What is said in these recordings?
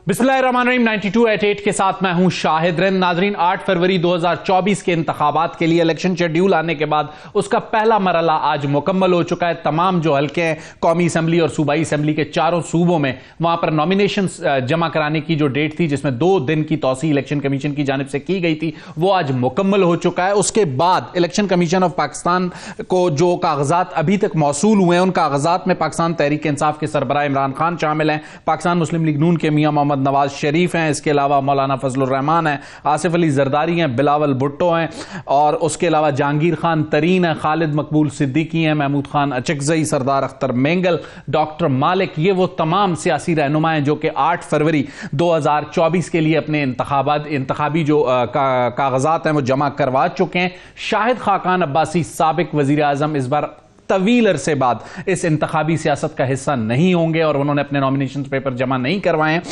बिस्मिल्लाहिर्रहमानिर्रहीम 9288 के साथ मैं हूं शाहिद रिंद। नाजरीन, 8 फरवरी 2024 के इंतखाबात के लिए इलेक्शन शेड्यूल आने के बाद उसका पहला मरहला आज मुकम्मल हो चुका है। तमाम जो हल्के हैं कौमी असम्बली और सूबाई असम्बली के चारों सूबों में वहां पर नॉमिनेशन जमा कराने की जो डेट थी, जिसमें 2 दिन की तौसी इलेक्शन कमीशन की जानिब से की गई थी, वो आज मुकम्मल हो चुका है। उसके बाद इलेक्शन कमीशन ऑफ पाकिस्तान को जो कागजात अभी तक मौसूल हुए हैं, उन कागजात में पाकिस्तान तहरीक इंसाफ के सरबराह इमरान खान शामिल हैं, पाकिस्तान मुस्लिम लीग नून के मियां मोहम्मद नवाज शरीफ हैं, इसके अलावा मौलाना फजलुर रहमान हैं, आसिफ अली जरदारी हैं, बिलावल भुट्टो हैं, और उसके अलावा जहांगीर खान तरीन हैं, खालिद मकबूल सिद्दीकी हैं, महमूद खान अचकजई, सरदार अख्तर मेंगल, डॉक्टर मालिक। ये वो तमाम सियासी रहनुमा हैं जो कि 8 फरवरी 2024 के लिए अपने इंतखाबी जो कागजात हैं वो जमा करवा चुके हैं। शाहिद खाकान अब्बासी साबिक वजीर आजम इस बार तवील अरसे बाद इस इंतखाबी सियासत का हिस्सा नहीं होंगे और उन्होंने अपने नॉमिनेशन पेपर जमा नहीं करवाए हैं।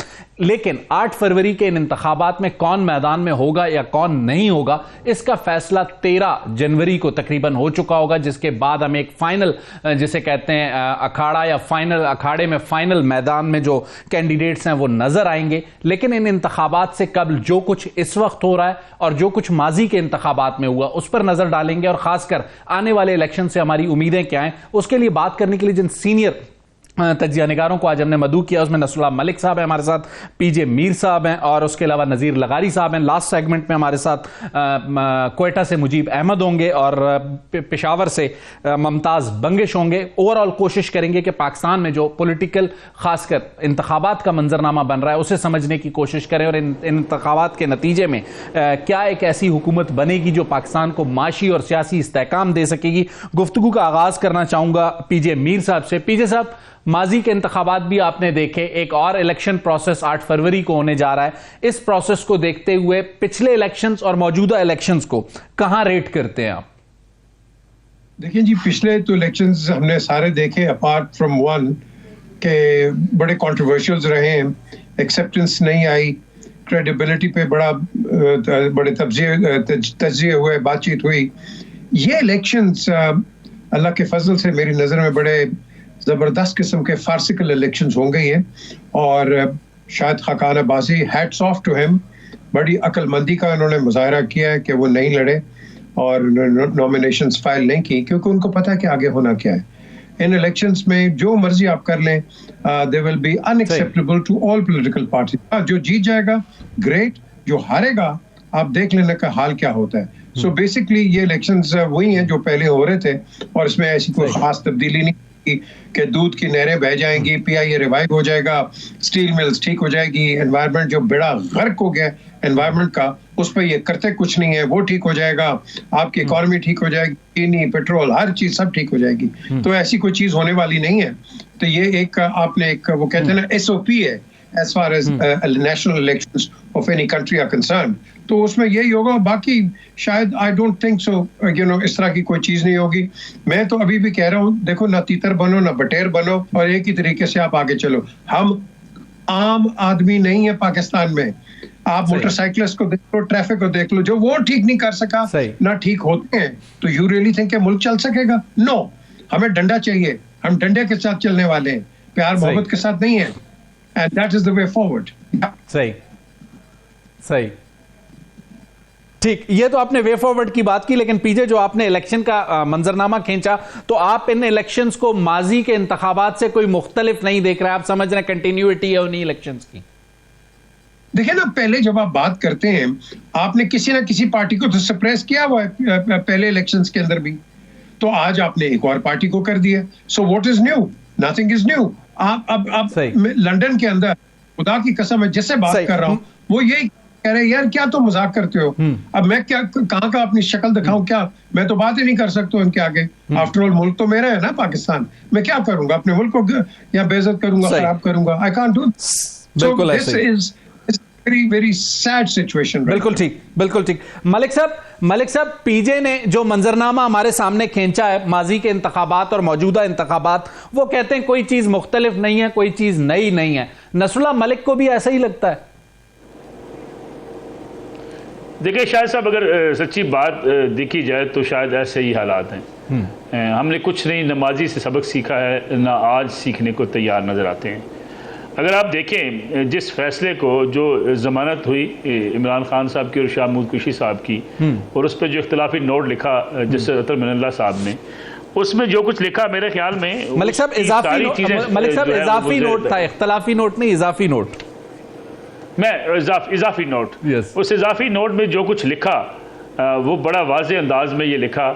लेकिन 8 फरवरी के इन इंतखाबात में कौन मैदान में होगा या कौन नहीं होगा, इसका फैसला 13 जनवरी को तकरीबन हो चुका होगा, जिसके बाद हमें एक फाइनल, जिसे कहते हैं अखाड़ा या फाइनल, अखाड़े में फाइनल मैदान में जो कैंडिडेट्स हैं वो नजर आएंगे। लेकिन इन इंतखाबात से कबल जो कुछ इस वक्त हो रहा है और जो कुछ माजी के इंतखाबात में हुआ, उस पर नजर डालेंगे और खासकर आने वाले इलेक्शन से हमारी उम्मीदें क्या हैं, उसके लिए बात करने के लिए जिन सीनियर तज्जिया निगारों को आज हमने मदऊ किया, उसमें नसरुल्लाह मलिक साहब हैं हमारे साथ, पीजे मीर साहब हैं, और उसके अलावा नज़ीर लगारी साहब हैं। लास्ट सेगमेंट में हमारे साथ क्वेटा से मुजीब अहमद होंगे और पेशावर से मुमताज़ बंगिश होंगे। ओवरऑल कोशिश करेंगे कि पाकिस्तान में जो पॉलिटिकल खासकर इंतखाबात का मंजरनामा बन रहा है उसे समझने की कोशिश करें और इन इंतखाबात के नतीजे में क्या एक ऐसी हुकूमत बनेगी जो पाकिस्तान को माशी और सियासी इस्तेहकाम दे सकेगी। गुफ्तगू का आगाज़ करना चाहूँगा पीजे मीर साहब से। पीजे साहब, माजी के इंतखाबात भी आपने देखे, एक और इलेक्शन प्रोसेस 8 फरवरी को होने जा रहा है। इस प्रोसेस को देखते हुए पिछले इलेक्शंस और मौजूदा इलेक्शंस को कहां रेट करते हैं आप? देखिए जी, पिछले तो इलेक्शंस हमने सारे देखे, अपार्ट फ्रॉम वन के बड़े कंट्रोवर्शियल रहे हैं, एक्सेप्टेंस नहीं आई, क्रेडिबिलिटी पे बड़े तज्जिए हुए, बातचीत हुई। ये इलेक्शंस अल्लाह के फजल से मेरी नज़र में बड़े ज़बरदस्त किस्म के फार्सिकल इलेक्शंस हो गई हैं और शायद Khaqan Abbasi, hats off to him, बड़ी अक्लमंदी का उन्होंने मुजाहरा किया है कि वो नहीं लड़े और नॉमिनेशंस फाइल नहीं की, क्योंकि उनको पता है कि आगे होना क्या है। इन इलेक्शंस में जो मर्जी आप कर लें, they will be unacceptable to all political parties. जो जीत जाएगा ग्रेट, जो हारेगा आप देख लेने का हाल क्या होता है। सो बेसिकली ये इलेक्शंस वही हैं जो पहले हो रहे थे और इसमें ऐसी कोई खास तब्दीली नहीं कि दूध की नहरें बह जाएंगी, पीआईए रिवाइव हो जाएगा, स्टील मिल्स ठीक हो जाएगी, एनवायरनमेंट जो बड़ा गर्क हो गया एनवायरनमेंट का, उस पर ये करते कुछ नहीं है, वो ठीक हो जाएगा, आपकी इकोनॉमी ठीक हो जाएगी, चीनी, पेट्रोल, हर चीज सब ठीक हो जाएगी। तो ऐसी कोई चीज होने वाली नहीं है। तो ये एक आपने एक वो कहते हैं ना एसओपी है as far as national elections of any country are concerned, तो उसमें यही होगा। बाकी शायद I don't think so, इस तरह की कोई चीज नहीं होगी। मैं तो अभी भी कह रहा हूँ, देखो ना तीतर बनो ना बटेर बनो और एक ही तरीके से आप आगे चलो। हम आम आदमी नहीं है पाकिस्तान में। आप मोटरसाइकिलिस्ट को देख लो, ट्रैफिक को देख लो, जो वो ठीक नहीं कर सका ना ठीक होते हैं, तो यू रियली थिंक मुल्क चल सकेगा? नो, हमें डंडा चाहिए, हम डंडे के साथ चलने वाले हैं, प्यार मोहब्बत के साथ नहीं है। And that is the way forward. सही सही, ठीक। ये तो आपने वे फॉरवर्ड की बात की, लेकिन पीछे जो आपने इलेक्शन का मंजरनामा खींचा, तो आप इन इलेक्शंस को माजी के इंतखाबात से कोई मुख्तलिफ नहीं देख रहे, आप समझ रहे कंटिन्यूटी है उन्हीं इलेक्शंस की? देखिए ना, पहले जब आप बात करते हैं, आपने किसी ना किसी पार्टी को तो सप्रेस किया हुआ है पहले इलेक्शंस के अंदर भी, तो आज आपने एक और पार्टी को कर दिया। So what is new? Nothing is new. आप अब लंदन के अंदर, खुदा की कसम है, जिससे बात कर रहा हूँ वो यही कह रहे, यार क्या तो मजाक करते हो, अब मैं क्या कहाँ का अपनी शक्ल दिखाऊं? क्या मैं तो बात ही नहीं कर सकता उनके आगे। आफ्टर ऑल मुल्क तो मेरा है ना पाकिस्तान, मैं क्या करूंगा? अपने मुल्क को या बेइज्जत करूंगा, खराब करूंगा? I can't do. बिल्कुल ऐसे ही। Very sad situation. बिल्कुल ठीक, बिल्कुल ठीक। मलिक साहब, पीजे ने जो मंजरनामा हमारे सामने खींचा है माजी के इंतखाबात और मौजूदा इंतखाबात, वो कहते हैं कोई चीज मुख्तलिफ नहीं है, कोई चीज नई नहीं है। नसरुल्लाह मलिक को भी ऐसा ही लगता है? देखिए शायद साहब, अगर सच्ची बात देखी जाए तो शायद ऐसे ही हालात हैं। हमने कुछ नहीं नमाजी से सबक सीखा है, ना आज सीखने को तैयार नजर आते हैं। अगर आप देखें जिस फैसले को जो ज़मानत हुई इमरान खान साहब की और शाह महमूद कुरैशी साहब की, और उस पर जो इख्तलाफी नोट लिखा जस्टिस अतर मिनल्ला साहब ने, उसमें जो कुछ लिखा मेरे ख्याल में मलिक साहब इजाफी नोट था, इख्तलाफी नोट नहीं, इजाफी नोट। इजाफी नोट, उस इजाफी नोट में जो कुछ लिखा वो बड़ा वाज़े अंदाज में ये लिखा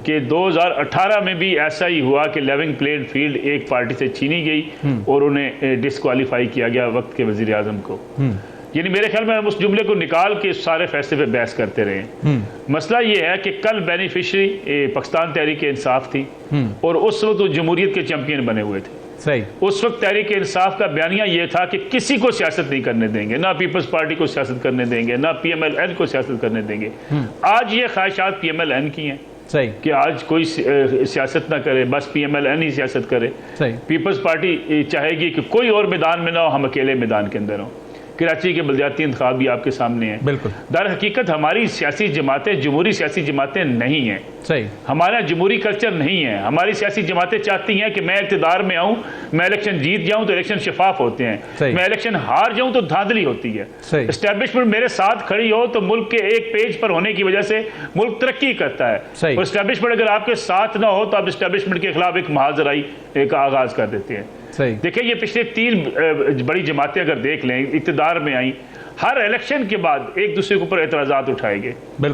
कि 2018 में भी ऐसा ही हुआ कि लेवलिंग प्लेइंग फील्ड एक पार्टी से छीनी गई और उन्हें डिस्क्वालीफाई किया गया वक्त के वजीर आजम को। यानी मेरे ख्याल में हम उस जुमले को निकाल के सारे फैसले पे बहस करते रहे। मसला ये है कि कल बेनिफिशरी पाकिस्तान तहरीक इंसाफ थी और उस वक्त वो जमहूरियत के चैंपियन बने हुए थे। सही। उस वक्त तहरीक इंसाफ का बयानिया ये था कि किसी को सियासत नहीं करने देंगे, ना पीपल्स पार्टी को सियासत करने देंगे, ना PMLN को सियासत करने देंगे। आज ये ख्वाहिशात PMLN की हैं। सही। कि आज कोई सियासत ना करे, बस PMLN ही सियासत करे। सही। पीपल्स पार्टी चाहेगी कि कोई और मैदान में ना हो, हम अकेले मैदान के अंदर हों। कराची के बलदियाती इंतखाब भी आपके सामने हैं। बिल्कुल। दर हकीकत हमारी सियासी जमातें जमहूरी सियासी जमातें नहीं हैं। सही। हमारा जमहूरी कल्चर नहीं है। हमारी सियासी जमातें चाहती हैं कि मैं इक़्तिदार में आऊं, मैं इलेक्शन जीत जाऊं तो इलेक्शन शफाफ होते हैं, मैं इलेक्शन हार जाऊं तो धांधली होती है। एस्टैब्लिशमेंट मेरे साथ खड़ी हो तो मुल्क के एक पेज पर होने की वजह से मुल्क तरक्की करता है। और एस्टैब्लिशमेंट अगर आपके साथ ना हो तो आप एस्टैब्लिशमेंट के खिलाफ एक महाजराई का आगाज कर देते हैं। देखिए ये पिछले 3 बड़ी जमातें अगर देख लें इक़्तिदार में आई, हर इलेक्शन के बाद एक दूसरे के ऊपर एतराज़ात उठाए गए,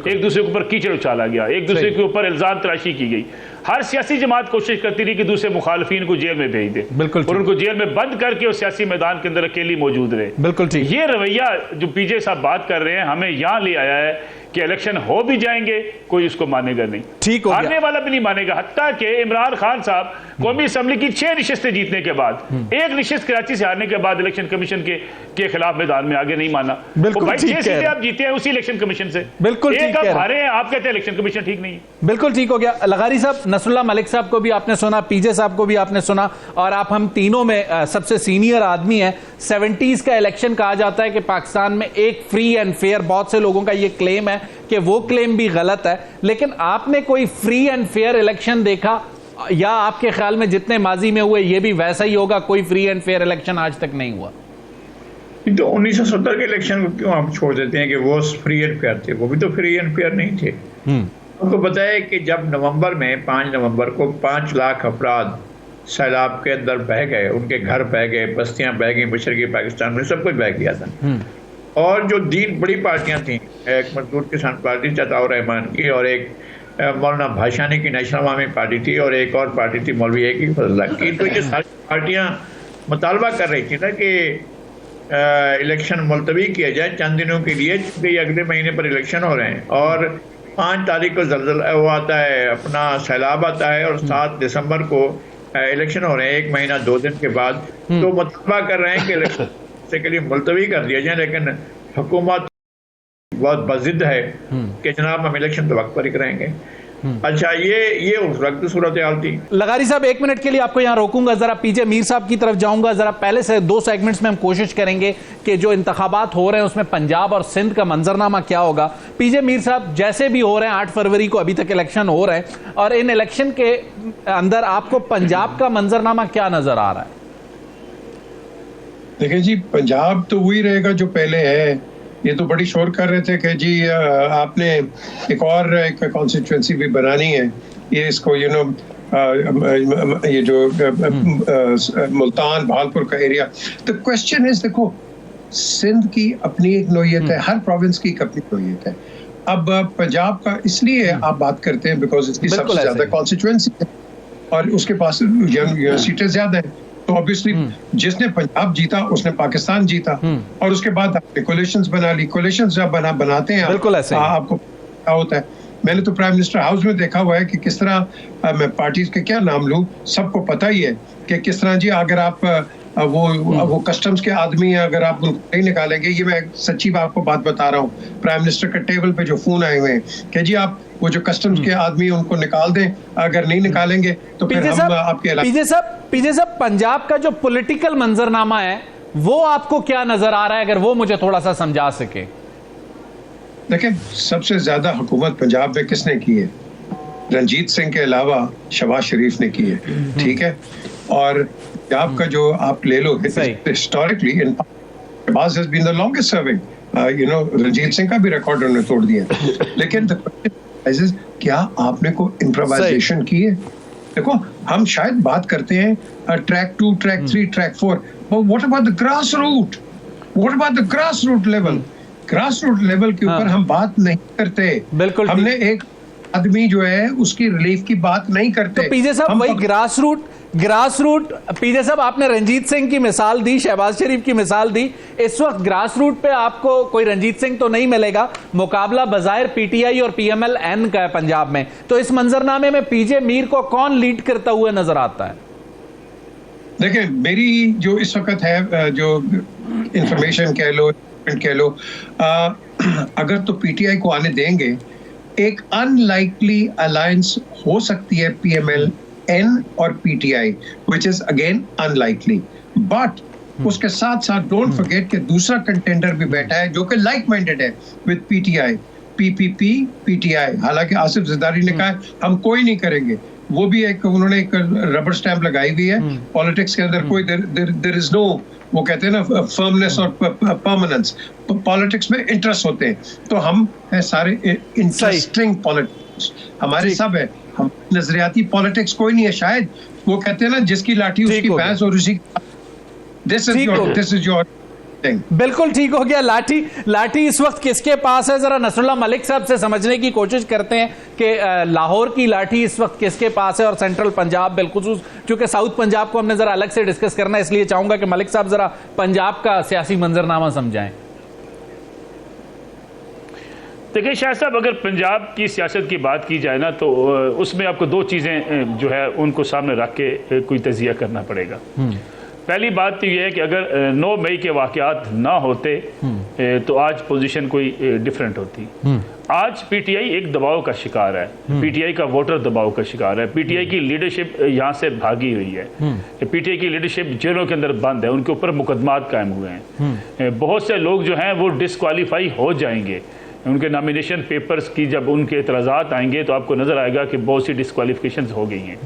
एक दूसरे के ऊपर कीचड़ उछाला गया, एक दूसरे के ऊपर इल्ज़ाम तराशी की गई। हर सियासी जमात कोशिश करती रही कि दूसरे मुखालफिन को जेल में भेज दे और उनको जेल में बंद करके उस सियासी मैदान के अंदर अकेली मौजूद रहे। बिल्कुल ठीक। ये रवैया जो पीजे साहब बात कर रहे हैं हमें यहाँ ले आया है कि इलेक्शन हो भी जाएंगे, कोई उसको मानेगा नहीं, ठीक हो गया। हारने वाला भी नहीं मानेगा। हत्ता कि इमरान खान साहब कौमी असम्बली की 6 नशिस्तें जीतने के बाद एक नशिस्त कराची से हारने के बाद इलेक्शन कमिशन के खिलाफ मैदान में आगे नहीं माना। बिल्कुल भाई 6 सीटें आप जीते हैं उसी इलेक्शन कमिशन से, बिल्कुल एक आप हारे हैं, आप कहते हैं इलेक्शन कमिशन ठीक नहीं है। बिल्कुल ठीक हो गया। लगारी साहब, नसरुल्लाह मलिक साहब को भी आपने सुना, पीजे साहब को भी आपने सुना, और आप हम तीनों में सबसे सीनियर आदमी हैं। 70s का इलेक्शन कहा जाता है कि पाकिस्तान में एक फ्री एंड फेयर, बहुत से लोगों का ये क्लेम है कि वो क्लेम भी गलत है, लेकिन आपने कोई फ्री एंड फेयर इलेक्शन देखा, या आपके ख्याल में जितने माजी में हुए ये भी वैसा ही होगा, कोई फ्री एंड फेयर इलेक्शन आज तक नहीं हुआ? तो 1970 के इलेक्शन को क्यों आप छोड़ देते हैं कि वो फ्री एंड फेयर थे? वो भी तो फ्री एंड फेयर नहीं थे। आपको पता है कि जब नवंबर में 5 नवंबर को 5 लाख अफराद सैलाब के अंदर बह गए, उनके घर बह गए, बस्तियां बह गई, मशरकी पाकिस्तान में सब कुछ बह गया था। और जो 3 बड़ी पार्टियां थीं, एक मजदूर किसान पार्टी चताउर रहमान की, और एक मौलाना भाषानी की नेशनल अवामी पार्टी थी, और एक और पार्टी थी मौलवी एक ही फजला की। तो ये सारी पार्टियां मुतालबा कर रही थी ना कि इलेक्शन मुलतवी किया जाए चंद दिनों के लिए, क्योंकि अगले महीने पर इलेक्शन हो रहे हैं और 5 तारीख को जलजला वो आता है, अपना सैलाब आता है, और 7 दिसंबर को इलेक्शन हो रहे हैं, 1 महीना 2 दिन के बाद। तो मुतालबा कर रहे हैं कि इलेक्शन से के लिए मुलतवी कर दिया जाए, लेकिन हुकूमत बहुत बज़िद है कि जनाब हम इलेक्शन तो वक्त पर ही कराएंगे। अच्छा, ये उस वक्त सूरत हाल थी। लगारी साहब, 1 मिनट के लिए आपको यहां रोकूंगा, जरा पीजे मीर साहब की तरफ जाऊंगा। जरा पहले से 2 सेगमेंट्स में हम कोशिश करेंगे कि जो इंतखाबात हो रहे हैं उसमें पंजाब और सिंध का मंजरनामा क्या होगा। पीजे मीर साहब, जैसे भी हो रहे हैं, 8 फरवरी को अभी तक इलेक्शन हो रहे हैं, और इन इलेक्शन के अंदर आपको पंजाब का मंजरनामा क्या नजर आ रहा है? देखिए जी, पंजाब तो वही रहेगा जो पहले है। ये तो बड़ी शोर कर रहे थे कि जी आपने एक कॉन्स्टिट्यूंसी भी बनानी है, ये इसको ये जो मुल्तान भालपुर का एरिया। तो क्वेश्चन इज, देखो सिंध की अपनी एक नोयत है, हर प्रोविंस की एक अपनी नोयत है। अब पंजाब का इसलिए आप बात करते हैं बिकॉज इसकी सबसे ज्यादा कॉन्स्टिट्यूंसी है और उसके पास सीटें ज्यादा है। तो ऑब्वियसली जिसने पंजाब जीता उसने पाकिस्तान जीता, और उसके बाद कोलिशंस बना ली। कोलिशंस जब बनाते हैं आपको क्या होता है। मैंने तो प्राइम मिनिस्टर हाउस में देखा हुआ है कि किस तरह मैं पार्टीज के क्या नाम लूं, सबको पता ही है कि किस तरह जी अगर आप वो कस्टम्स के आदमी हैं, अगर आप उनको नहीं निकालेंगे, ये मैं सच्ची आपको बात बता रहा हूँ। प्राइम मिनिस्टर के टेबल पे जो फोन आए हुए हैं कि जी आप वो जो कस्टम्स के आदमी हैं उनको निकाल दें, अगर नहीं निकालेंगे तो फिर हम आपके पीजे साहब, पंजाब का जो पॉलिटिकल मंजरनामा है वो आपको क्या नजर आ रहा है, अगर वो मुझे थोड़ा सा समझा सके। देखिए, सबसे ज्यादा हुकूमत पंजाब में किसने की है? रणजीत सिंह के अलावा शहबाज शरीफ ने की है, ठीक है। और पंजाब का जो आप ले लो, historically Shahbaz has been the longest serving, Ranjit Singh का भी रिकॉर्ड उन्होंने तोड़ दिया। लेकिन क्या आपने को इम्प्रोवाइजेशन की है? देखो, हम शायद बात करते हैं track 2, track 3, track 4, but what about the grass root? What about the grass root level? Grass root level के ऊपर हम बात नहीं करते। बिल्कुल, हमने एक आदमी जो है उसकी रिलीफ की बात नहीं करते। तो पीजे साहब वही ग्रास रूट पीजे साहब, आपने रंजीत सिंह की मिसाल दी, शहबाज शरीफ की मिसाल दी। इस वक्त ग्रास रूट पे आपको कोई रंजीत सिंह तो नहीं मिलेगा, मुकाबला बजायर पीटीआई और पीएमएल-एन का है पंजाब में। तो इस मंजरनामे में पीजे मीर को कौन लीड करता हुआ नजर आता है? देखिए, मेरी जो इस वक्त है, जो इंफॉर्मेशन कह लो, अगर तो पीटीआई को आने देंगे, एक अनलाइकली अलायंस हो सकती है पीएमएल-एन और PTI, which is again unlikely. But उसके साथ साथ डोंट फॉरगेट कि दूसरा कंटेंडर भी बैठा है जो कि लाइक माइंडेड है विद पीटीआई, पीपीपी पीटीआई। हालांकि आसिफ जरदारी ने कहा हम कोई नहीं करेंगे, वो भी उन्होंने एक रबर स्टैंप लगाई हुई है। पॉलिटिक्स के अंदर कोई देयर इज नो, वो कहते हैं ना, फर्मनेस और परमानेंस। पॉलिटिक्स में इंटरेस्ट होते हैं, तो हम है सारे इंटरेस्टिंग पॉलिटिक्स हमारे सब है। हम नजरियाती पॉलिटिक्स कोई नहीं है। शायद वो कहते हैं ना, जिसकी लाठी उसकी भैंस, और उसी दिस इज योर। बिल्कुल ठीक हो गया। लाठी इस वक्त किसके पास है? जरा नसरुल्लाह मलिक साहब से समझने की कोशिश करते हैं कि लाहौर की लाठी इस वक्त किसके पास है, और सेंट्रल पंजाब बिलखुसूस, क्योंकि साउथ पंजाब को हमने जरा अलग से डिस्कस करना है, इसलिए चाहूंगा कि मलिक साहब जरा पंजाब का सियासी मंजरनामा समझाएं। देखिए शाह साहब, अगर पंजाब की सियासत की बात की जाए ना, तो उसमें आपको दो चीज़ें जो है उनको सामने रख के कोई तजिया करना पड़ेगा। पहली बात तो ये है कि अगर 9 मई के वाक़यात ना होते तो आज पोजीशन कोई डिफरेंट होती। आज पीटीआई एक दबाव का शिकार है, पीटीआई का वोटर दबाव का शिकार है, पीटीआई की लीडरशिप यहाँ से भागी हुई है, पीटीआई की लीडरशिप जेलों के अंदर बंद है, उनके ऊपर मुकदमात कायम हुए हैं, बहुत से लोग जो हैं वो डिसक्वालीफाई हो जाएंगे। उनके नॉमिनेशन पेपर्स की जब उनके एतराज़ात आएंगे तो आपको नज़र आएगा कि बहुत सी डिसक्वालिफिकेशन हो गई हैं।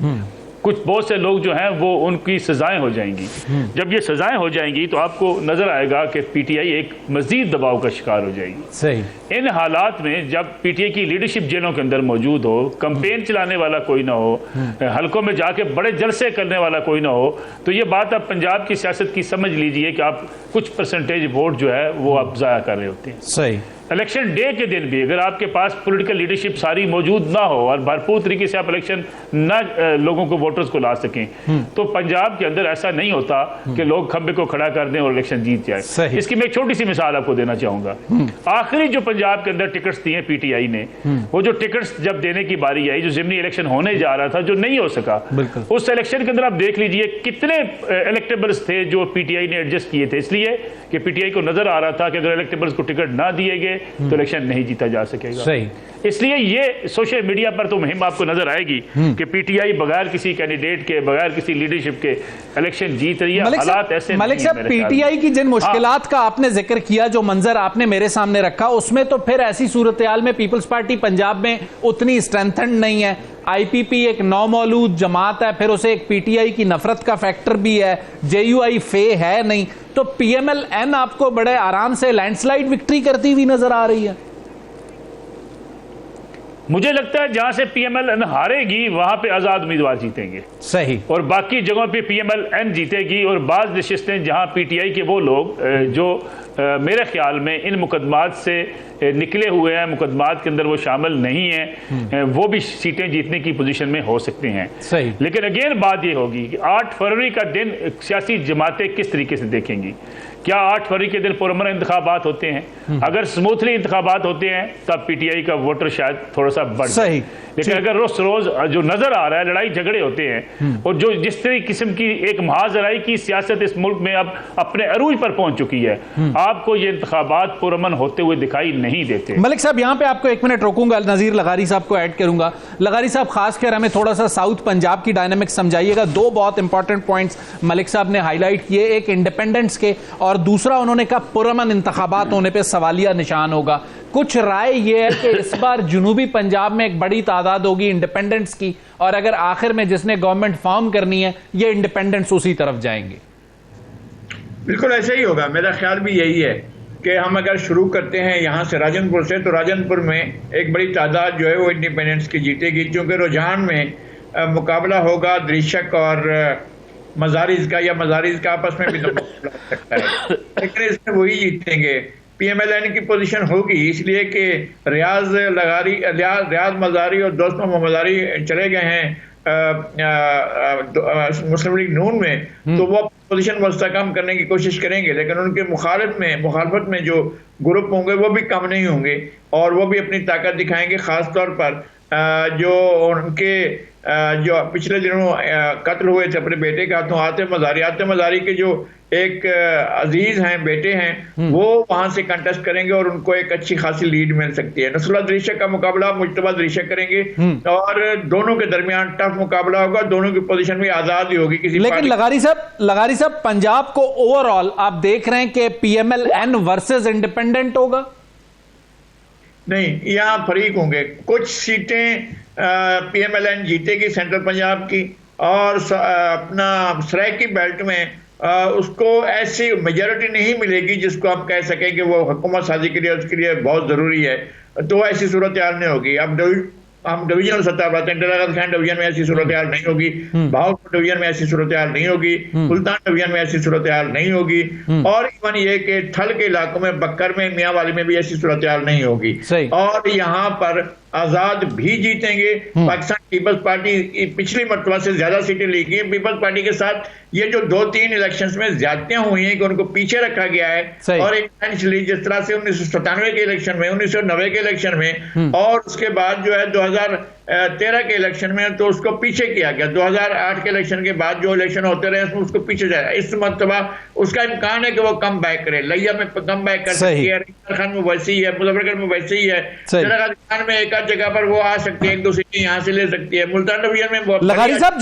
बहुत से लोग जो हैं वो उनकी सजाएं हो जाएंगी। जब ये सजाएं हो जाएंगी तो आपको नजर आएगा कि पीटीआई एक मजीद दबाव का शिकार हो जाएगी। सही। इन हालात में जब पीटीआई की लीडरशिप जेलों के अंदर मौजूद हो, कैंपेन चलाने वाला कोई ना हो, हलकों में जाके बड़े जलसे करने वाला कोई ना हो, तो ये बात आप पंजाब की सियासत की समझ लीजिए कि आप कुछ परसेंटेज वोट जो है वो आप ज़ाया कर रहे होते हैं। सही। इलेक्शन डे के दिन भी अगर आपके पास पॉलिटिकल लीडरशिप सारी मौजूद ना हो और भरपूर तरीके से आप इलेक्शन ना लोगों को, वोटर्स को ला सकें, तो पंजाब के अंदर ऐसा नहीं होता कि लोग खंबे को खड़ा कर दें और इलेक्शन जीत जाए। इसकी मैं एक छोटी सी मिसाल आपको देना चाहूंगा। आखिरी जो पंजाब के अंदर टिकट्स दिए पीटीआई ने, वो जो टिकट्स जब देने की बारी आई, जो ज़िमनी इलेक्शन होने जा रहा था, जो नहीं हो सका, उस इलेक्शन के अंदर आप देख लीजिए कितने इलेक्टेबल्स थे जो पीटीआई ने एडजस्ट किए थे, इसलिए कि पीटीआई को नजर आ रहा था कि अगर इलेक्टेबल्स को टिकट ना दिए गए तो इलेक्शन नहीं जीता जा सकेगा। सही। इसलिए ये सोशल मीडिया पर तो मुहिम आपको नजर आएगी कि पीटीआई बगैर किसी कैंडिडेट के, बगैर किसी लीडरशिप के इलेक्शन जीत रही है। हालात ऐसे मलिक साहब, पीटीआई की जिन मुश्किलात का आपने जिक्र किया, जो मंजर आपने मेरे सामने रखा, उसमें तो फिर ऐसी सूरत-ए-हाल में पीपल्स पार्टी पंजाब में उतनी स्ट्रेंथेंड नहीं है। आईपीपी एक नौमौलूद जमात है, फिर उसे एक पीटीआई की नफरत का फैक्टर भी है, जेयूआई फे है नहीं, तो पीएमएल-एन आपको बड़े आराम से लैंडस्लाइड विक्ट्री करती हुई नजर आ रही है। मुझे लगता है जहां से पीएमएल-एन हारेगी वहां पे आजाद उम्मीदवार जीतेंगे। सही। और बाकी जगहों पे पीएमएल-एन जीतेगी, और बाज नशिस्तें जहां पीटीआई के वो लोग जो मेरे ख्याल में इन मुकदमात से निकले हुए हैं, मुकदमात के अंदर वो शामिल नहीं हैं, वो भी सीटें जीतने की पोजीशन में हो सकते हैं। सही। लेकिन अगेन बात ये होगी कि 8 फरवरी का दिन सियासी जमातें किस तरीके से देखेंगी। क्या 8 फरवरी के दिन पुरअमन इंतखाबात होते हैं? अगर स्मूथली इंतखाबात होते हैं तब पीटीआई का वोटर शायद थोड़ा सा बढ़ जाए। लेकिन अगर रोज जो नजर आ रहा है लड़ाई झगड़े होते हैं, और जो जिस तरह किस्म की एक महाजराई की सियासत इस मुल्क में अब अपने अरूज पर पहुंच चुकी है, आपको ये इंतखाबात पुरअमन होते हुए दिखाई नहीं देते। मलिक साहब, यहां पे आपको 1 मिनट रोकूंगा, नजीर लगारी साहब को ऐड करूंगा। लगारी साहब, खासकर हमें थोड़ा सा साउथ पंजाब की डायनामिक्स समझाइएगा। 2 बहुत इंपॉर्टेंट पॉइंट्स मलिक साहब ने हाईलाइट किए, एक इंडिपेंडेंस के, और दूसरा उन्होंने कहा पुरअमन इंतखाबात होने पर सवालिया निशान होगा। कुछ राय ये है कि इस बार जुनूबी पंजाब में एक बड़ी तादाद होगी इंडिपेंडेंट्स की, और अगर आखिर में जिसने गवर्नमेंट फॉर्म करनी है ये इंडिपेंडेंट्स उसी तरफ जाएंगे। बिल्कुल ऐसा ही होगा, मेरा ख्याल भी यही है कि हम अगर शुरू करते हैं यहाँ से राजनपुर से, तो राजनपुर में एक बड़ी तादाद जो है वो इंडिपेंडेंट्स की जीतेगी, क्योंकि रुझान में मुकाबला होगा दृशक और मजारिज का, या मजारिज का आपस में भी तो मुकाबला हो सकता है, लेकिन इसमें वही जीतेंगे। PMLN की पोजीशन होगी, इसलिए कि रियाज मजारी और दोस्त मोहम्मद मजारी चले गए हैं मुस्लिम लीग नून में, तो वो पोजीशन मुस्तकम करने की कोशिश करेंगे, लेकिन उनके मुखालफत में जो ग्रुप होंगे वो भी कम नहीं होंगे और वो भी अपनी ताकत दिखाएंगे। खास तौर पर जो उनके जो पिछले दिनों कत्ल हुए थे अपने बेटे के हाथों, आतिफ मजारी के जो एक अजीज हैं, बेटे हैं, वो वहां से कंटेस्ट करेंगे और उनको एक अच्छी खासी लीड मिल सकती है। नसरुल्लाह दृशक का मुकाबला मुज्तबा दृशक करेंगे और दोनों के दरमियान टफ मुकाबला होगा, दोनों की पोजीशन भी आजाद ही होगी किसी। लेकिन लगारी साहब पंजाब को ओवरऑल आप देख रहे हैं कि PMLN वर्सेस इंडिपेंडेंट होगा? नहीं, यहाँ फरीक होंगे। कुछ सीटें PMLN जीतेगी सेंट्रल पंजाब की, और अपना सराइकी बेल्ट में उसको ऐसी मेजॉरिटी नहीं मिलेगी जिसको आप कह सकें कि वो हुकूमत साजी के लिए उसके लिए बहुत जरूरी है, तो ऐसी सूरत हाल नहीं होगी। अब हम डिवीजनल सतह पर इंदिरा खान डिवीजन में ऐसी सूरत हाल नहीं होगी, बहावलपुर डिवीजन में ऐसी सूरत हाल नहीं होगी, मुल्तान डिवीजन में ऐसी सूरत हाल नहीं होगी, और इवन ये कि थल के इलाकों में बक्कर में, मियाँ वाली में भी ऐसी सूरत हाल नहीं होगी। और यहाँ पर आजाद भी जीतेंगे। पाकिस्तान पीपल्स पार्टी पिछली मरतबा से ज्यादा सीटें लेगी। पीपल्स पार्टी के साथ ये जो 2-3 इलेक्शंस में ज्यादतियां हुई हैं कि उनको पीछे रखा गया है, और इवेंचुअली जिस तरह से 1997 के इलेक्शन में, 1990 के इलेक्शन में, और उसके बाद जो है 2013 के इलेक्शन में, तो उसको पीछे किया गया। 2008 के इलेक्शन के बाद जो इलेक्शन होते रहे उसमें उसको पीछे जाएगा। इस मरतबा उसका इम्कान है कि वो कम बैक करे। लिया में कम बैक कर सकती है, खान में वैसे ही है, मुजफ्फरगढ़ में वैसे ही है, खान में एक जगह पर वो आ सकती है, 1-2 सीटें यहाँ से ले सकती है। मुल्तान डिवीजन में बहुत। लगारी साहब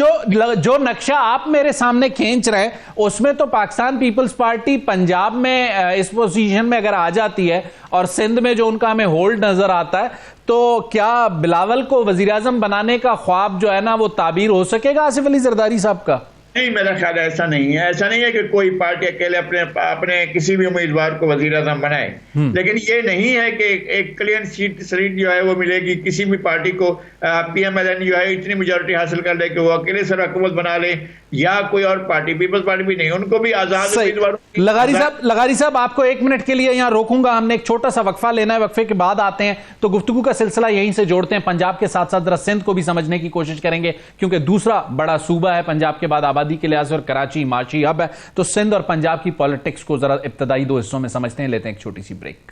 जो नक्शा आप मेरे सामने खींच रहे हैं उसमें तो पाकिस्तान पीपल्स पार्टी पंजाब में इस पोजीशन में अगर आ जाती है और सिंध में जो उनका हमें होल्ड नजर आता है, तो क्या बिलावल को वजीर आजम बनाने का ख्वाब जो है ना वो ताबीर हो सकेगा आसिफ अली जरदारी साहब का? नहीं, मेरा ख्याल ऐसा नहीं है। ऐसा नहीं है कि कोई पार्टी अकेले अपने किसी भी उम्मीदवार को वजीर आजम बनाए, लेकिन ये नहीं है कि एक क्लीन सीट जो है वो मिलेगी किसी भी पार्टी को। PMLN जो है इतनी मेजॉरिटी हासिल कर ले कि वो अकेले सर हुकूमत बना ले, या कोई और पार्टी, पीपल्स पार्टी भी नहीं, उनको भी आजाद उम्मीदवार। लगारी साहब आपको 1 मिनट के लिए यहाँ रोकूंगा, हमने एक छोटा सा वक्फा लेना है, वक्फे के बाद आते हैं तो गुफ्तगू का सिलसिला यहीं से जोड़ते हैं। पंजाब के साथ साथ जरा सिंध को भी समझने की कोशिश करेंगे, क्योंकि दूसरा बड़ा सूबा है पंजाब के बाद आबादी के लिहाज और कराची माशी हब है। तो सिंध और पंजाब की पॉलिटिक्स को जरा इब्तदाई 2 हिस्सों में समझते हैं। लेते हैं एक छोटी सी ब्रेक।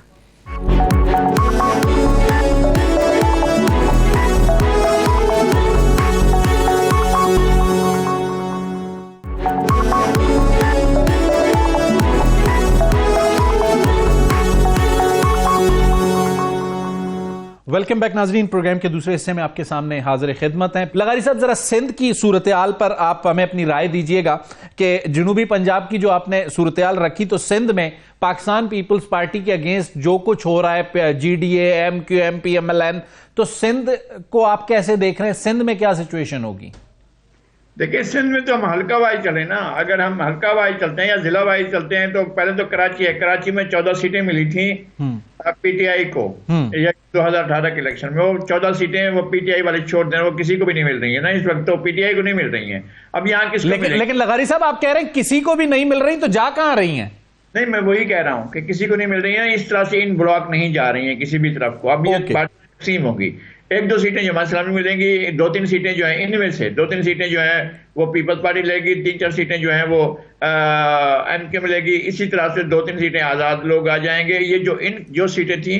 वेलकम बैक नाजरीन, प्रोग्राम के दूसरे हिस्से में आपके सामने हाजिर खिदमत हैं। लगारी साहब, जरा सिंध की सूरत हाल पर आप हमें अपनी राय दीजिएगा कि जनूबी पंजाब की जो आपने सूरत हाल रखी, तो सिंध में पाकिस्तान पीपल्स पार्टी के अगेंस्ट जो कुछ हो रहा है, GDA, MQM, PMLN, तो सिंध को आप कैसे देख रहे हैं? सिंध में क्या सिचुएशन होगी? देखिए, सिंध में तो हम हल्का वाइज चले ना। अगर हम हल्का वाइज चलते हैं या जिला वाइज चलते हैं, तो पहले तो कराची है। कराची में 14 सीटें मिली थी PTI को 2018 के इलेक्शन में। वो 14 सीटें वो PTI वाले छोड़ दें, वो किसी को भी नहीं मिल रही है ना इस वक्त, तो PTI को नहीं मिल रही हैं। अब यहाँ किसको लेकिन लगारी साहब आप कह रहे हैं किसी को भी नहीं मिल रही, तो जा कहाँ रही हैं? नहीं, मैं वही कह रहा हूँ कि किसी को नहीं मिल रही है। इस तरह से इन ब्लॉक नहीं जा रही है किसी भी तरफ को। अब ये पार्टी तकसीम होगी, 1-2 सीटें जमात इस्लामी मिलेंगी, 2-3 सीटें जो है इनमें से 2-3 सीटें जो है वो पीपल्स पार्टी लेगी, 3-4 सीटें जो है वो MK मिलेगी। इसी तरह से 2-3 सीटें आजाद लोग आ जाएंगे। ये जो सीटें थी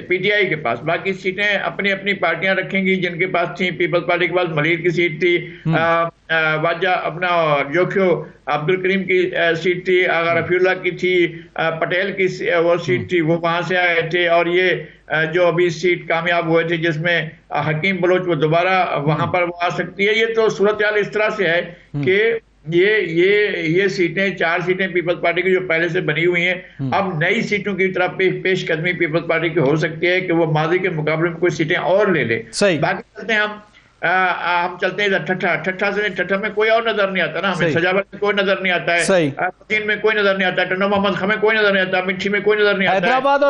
PTI के पास, बाकी सीटें अपनी अपनी पार्टियां रखेंगी जिनके पास थी। पीपल्स पार्टी के पास मलिर की सीट थी, वाजा अपना जोखियो अब्दुल करीम की सीट थी, आगा रफीउल्लाह की थी, पटेल की वो सीट थी, वो वहां से आए थे। और ये जो अभी सीट कामयाब हुए थे जिसमें हकीम बलोच वो दोबारा वहां पर वो आ सकती है। ये तो सूरत हाल इस तरह से है कि ये सीटें 4 सीटें पीपल्स पार्टी की जो पहले से बनी हुई हैं, अब नई सीटों की तरफ पेशकदमी पीपल्स पार्टी की हो सकती है कि वो माजी के मुकाबले में कोई सीटें और ले ले। बाकी चलते हैं हम चलते हैं इधर ठट्ठा में कोई और नजर नहीं आता ना हमें, सजावट में कोई नजर नहीं आता है, चीन में कोई नजर नहीं आता, टन्नो मोहम्मद खां में कोई नजर नहीं आता, मिठी में कोई नजर नहीं आता, हैदराबाद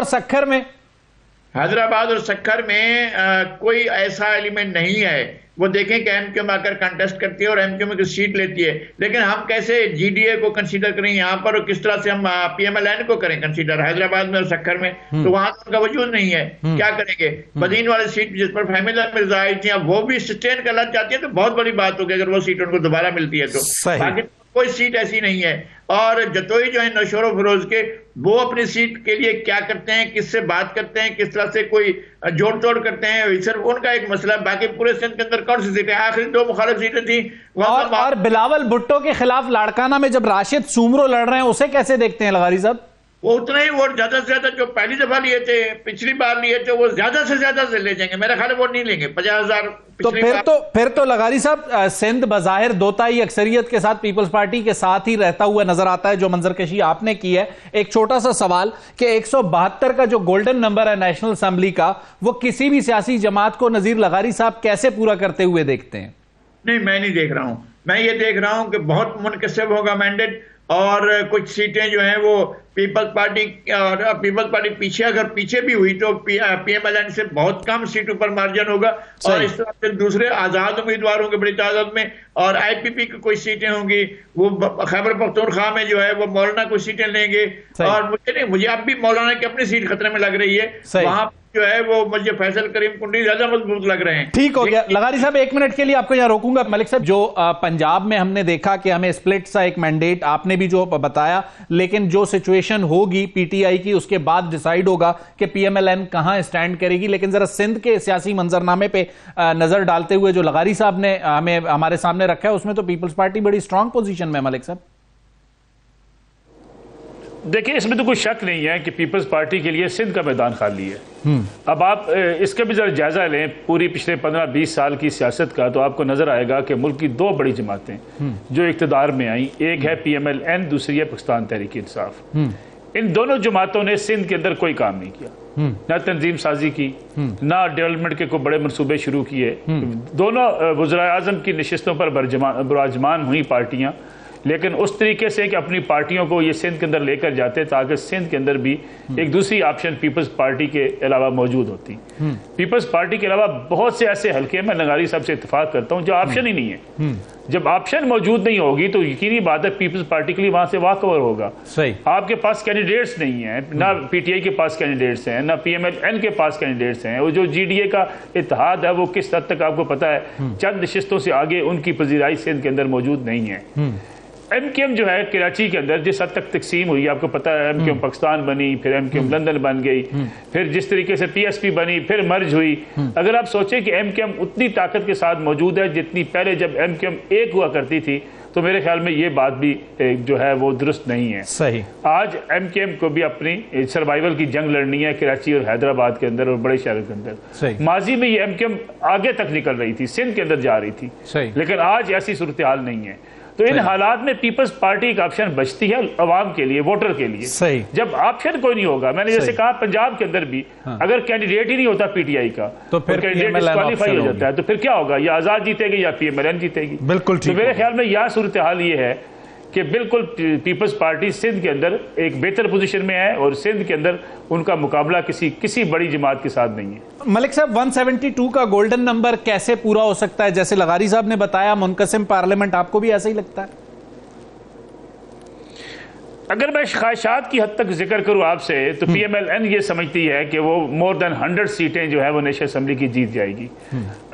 और सक्खर में कोई ऐसा एलिमेंट नहीं है। वो देखें कि एमक्यूएम आकर कंटेस्ट करती है और एमक्यूएम की सीट लेती है, लेकिन हम कैसे जीडीए को कंसीडर करें यहाँ पर, और किस तरह से हम पीएमएलएन को करें कंसीडर हैदराबाद में और सक्खर में, तो वहां तो उनका वजूद नहीं है। क्या करेंगे? बदीन वाली सीट जिस पर फहमीदा मिर्जा आई थी, वो भी सस्टेन करना चाहती है तो बहुत बड़ी बात होगी अगर वो सीट उनको दोबारा मिलती है तो। बाकी कोई सीट ऐसी नहीं है। और जतोई जो है नौशोर फरोज के, वो अपनी सीट के लिए क्या करते हैं, किससे बात करते हैं, किस तरह से कोई जोड़ तोड़ करते हैं, सिर्फ उनका एक मसला। बाकी पूरे सिंध के अंदर कौन सी सीटें, आखिरी 2 मुखालिफ सीटें थी। और बिलावल भुट्टो के खिलाफ लाड़काना में जब राशिद सूमरो लड़ रहे हैं, उसे कैसे देखते हैं लगारी साहब? वो उतना ही वोट ज्यादा से ज्यादा जो पहली दफा लिए थे, पिछली बार लिए थे, वो ज्यादा से ज्यादा से ले जाएंगे। मेरा ख्याल है वोट नहीं लेंगे 50,000। तो फिर तो लगारी साहब सिंध बज़ाहिर दोताई अक्सरियत के साथ पीपल्स पार्टी के साथ ही रहता हुआ नजर आता है, जो मंजरकशी आपने की है। एक छोटा सा सवाल कि 172 का जो गोल्डन नंबर है नेशनल असेंबली का, वो किसी भी सियासी जमात को नजीर लगारी साहब कैसे पूरा करते हुए देखते हैं? नहीं, मैं नहीं देख रहा हूं। मैं ये देख रहा हूं कि बहुत मुनकसिब होगा मैंडेट, और कुछ सीटें जो हैं वो पीपल्स पार्टी पीछे, अगर पीछे भी हुई तो पीएमएलएन से बहुत कम सीटों पर मार्जिन होगा। और इस तरह से दूसरे आजाद उम्मीदवारों की बड़ी तादाद में, और आईपीपी की कोई सीटें होंगी, वो खैबर पख्तूनख्वा में जो है वो मौलाना कुछ सीटें लेंगे। और मुझे अब भी मौलाना की अपनी सीट खतरे में लग रही है, वहां जो है वो मुझे फैसल करीम कुंडी ज्यादा मजबूत लग रहे हैं। ठीक हो गया लगारी साहब, 1 मिनट के लिए आपको यहां रोकूंगा। मलिक साहब, जो पंजाब में हमने देखा कि हमें स्प्लिट सा एक मैंडेट, आपने भी जो बताया, लेकिन जो सिचुएशन होगी पीटीआई की, उसके बाद डिसाइड होगा कि पीएमएलएन कहां स्टैंड करेगी। लेकिन जरा सिंध के सियासी मंजरनामे पे नजर डालते हुए जो लगारी साहब ने हमें हमारे सामने रखा है, उसमें तो पीपल्स पार्टी बड़ी स्ट्रांग पोजीशन में है। मलिक साहब देखिए, इसमें तो कोई शक नहीं है कि पीपल्स पार्टी के लिए सिंध का मैदान खाली है। अब आप इसका भी जरा जायजा लें पूरी पिछले 15-20 साल की सियासत का, तो आपको नजर आएगा कि मुल्क की 2 बड़ी जमातें जो इख्तिदार में आई, एक है पीएमएलएन, दूसरी है पाकिस्तान तहरीक इंसाफ। इन दोनों जमातों ने सिंध के अंदर कोई काम नहीं किया, ना तंजीम साजी की, ना डेवलपमेंट के कोई बड़े मनसूबे शुरू किए। दोनों वज़ीर आज़म की नशिस्तों पर बराजमान हुई पार्टियां, लेकिन उस तरीके से कि अपनी पार्टियों को ये सिंध के अंदर लेकर जाते ताकि सिंध के अंदर भी एक दूसरी ऑप्शन पीपल्स पार्टी के अलावा मौजूद होती। पीपल्स पार्टी के अलावा बहुत से ऐसे हल्के, मैं लगारी साहब से इत्तेफाक करता हूं, जो ऑप्शन ही नहीं है। जब ऑप्शन मौजूद नहीं होगी तो यकीनी बात है पीपल्स पार्टी के लिए वहां से वॉक ओवर होगा। सही, आपके पास कैंडिडेट्स नहीं है, ना पीटीआई के पास कैंडिडेट्स हैं, ना पीएमएलएन के पास कैंडिडेट्स हैं। वो जो जीडीए का इत्तेहाद है वो किस हद तक आपको पता है, चंद नशिस्तों से आगे उनकी पजीराई सिंध के अंदर मौजूद नहीं है। एमक्यूएम जो है कराची के अंदर जिस हद तक तकसीम हुई, आपको पता है, एमक्यूएम पाकिस्तान बनी, फिर एमक्यूएम लंदन बन गई, फिर जिस तरीके से पीएसपी बनी, फिर मर्ज हुई। अगर आप सोचें कि एमक्यूएम उतनी ताकत के साथ मौजूद है जितनी पहले जब एमक्यूएम एक हुआ करती थी, तो मेरे ख्याल में ये बात भी जो है वो दुरुस्त नहीं है। सही, आज एमक्यूएम को भी अपनी सर्वाइवल की जंग लड़नी है कराची और हैदराबाद के अंदर और बड़े शहरों के अंदर। माजी में ये एमक्यूएम आगे तक निकल रही थी, सिंध के अंदर जा रही थी, लेकिन आज ऐसी सूरत हाल नहीं है। तो इन हालात में पीपल्स पार्टी एक ऑप्शन बचती है अवाम के लिए, वोटर के लिए। सही, जब ऑप्शन कोई नहीं होगा, मैंने जैसे कहा पंजाब के अंदर भी अगर कैंडिडेट ही नहीं होता पीटीआई का, तो फिर कैंडिडेट डिस्क्वालीफाई हो जाता है, तो फिर क्या होगा, या आजाद जीतेगी या पीएमएलएन जीतेगी। बिल्कुल ठीक। तो मेरे ख्याल में यह सूरत हाल ये है कि बिल्कुल पीपल्स पार्टी सिंध के अंदर एक बेहतर पोजीशन में है, और सिंध के अंदर उनका मुकाबला किसी बड़ी जमात के साथ नहीं है। मलिक साहब, 172 का गोल्डन नंबर कैसे पूरा हो सकता है? जैसे लगारी साहब ने बताया, मुनकसिम पार्लियामेंट, आपको भी ऐसा ही लगता है? अगर मैं ख्वाहिशात की हद तक जिक्र करूं आपसे, तो पीएमएलएन ये समझती है कि वो मोर देन 100 सीटें जो है वो नेशनल असेंबली की जीत जाएगी।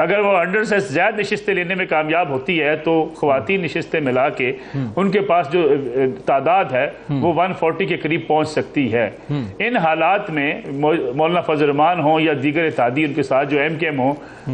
अगर वो 100 से ज्यादा नशिस्तें लेने में कामयाब होती है तो ख्वातीन नशिस्तें मिला के उनके पास जो तादाद है वो 140 के करीब पहुंच सकती है। इन हालात में मौलाना फजल रहमान हो या दीगर इत्तेहादी उनके साथ जो एमकेएम हो,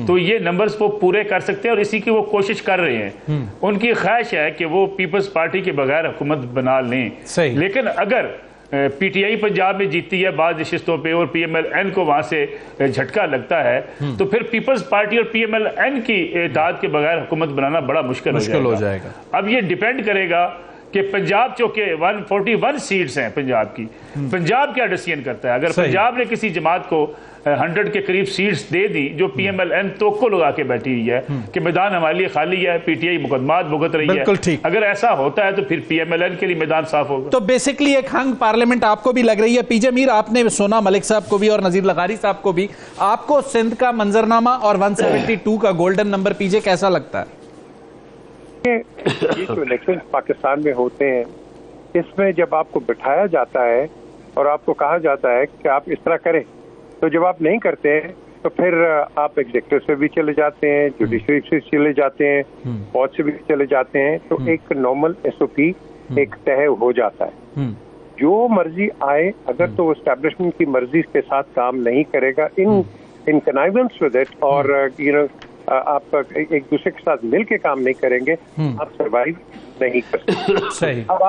तो ये नंबर्स वो पूरे कर सकते हैं, और इसी की वो कोशिश कर रहे हैं। उनकी ख्वाहिश है कि वो पीपल्स पार्टी के बगैर हुकूमत बना लें। लेकिन अगर पीटीआई पंजाब में जीतती है बाद नशिस्तों पे और पीएमएल-एन को वहां से झटका लगता है, तो फिर पीपल्स पार्टी और पीएमएल-एन की इत्तेहाद के बगैर हुकूमत बनाना बड़ा मुश्किल हो जाएगा। अब ये डिपेंड करेगा कि पंजाब चूंकि 141 सीट्स हैं पंजाब की, पंजाब क्या डिसीजन करता है। अगर पंजाब ने किसी जमात को 100 के करीब सीट्स दे दी, जो पीएमएल-एन तोक्को लगा के बैठी हुई है कि मैदान हमारे लिए खाली है, पीटीआई मुकदमात भुगत रही है, अगर ऐसा होता है तो फिर पीएमएल-एन के लिए मैदान साफ होगा। तो बेसिकली एक हंग पार्लियामेंट आपको भी लग रही है। पीजे मीर, आपने सुना मलिक साहब को भी और नजीर लगारी साहब को भी, आपको सिंध का मंजरनामा और 172 का गोल्डन नंबर पीजे कैसा लगता है? ये जो इलेक्शन पाकिस्तान में होते हैं, इसमें जब आपको बिठाया जाता है और आपको कहा जाता है कि आप इस तरह करें, तो जब आप नहीं करते हैं तो फिर आप एग्जीक्यूटिव से भी चले जाते हैं, जुडिशरी से चले जाते हैं, फौज से भी चले जाते हैं, तो एक नॉर्मल एसओपी एक तय हो जाता है। जो मर्जी आए, अगर तो एस्टैब्लिशमेंट की मर्जी के साथ काम नहीं करेगा, इन कनाइवेंस विद इट, और आप एक दूसरे के साथ मिल के काम नहीं करेंगे, आप सर्वाइव नहीं कर सकते। अब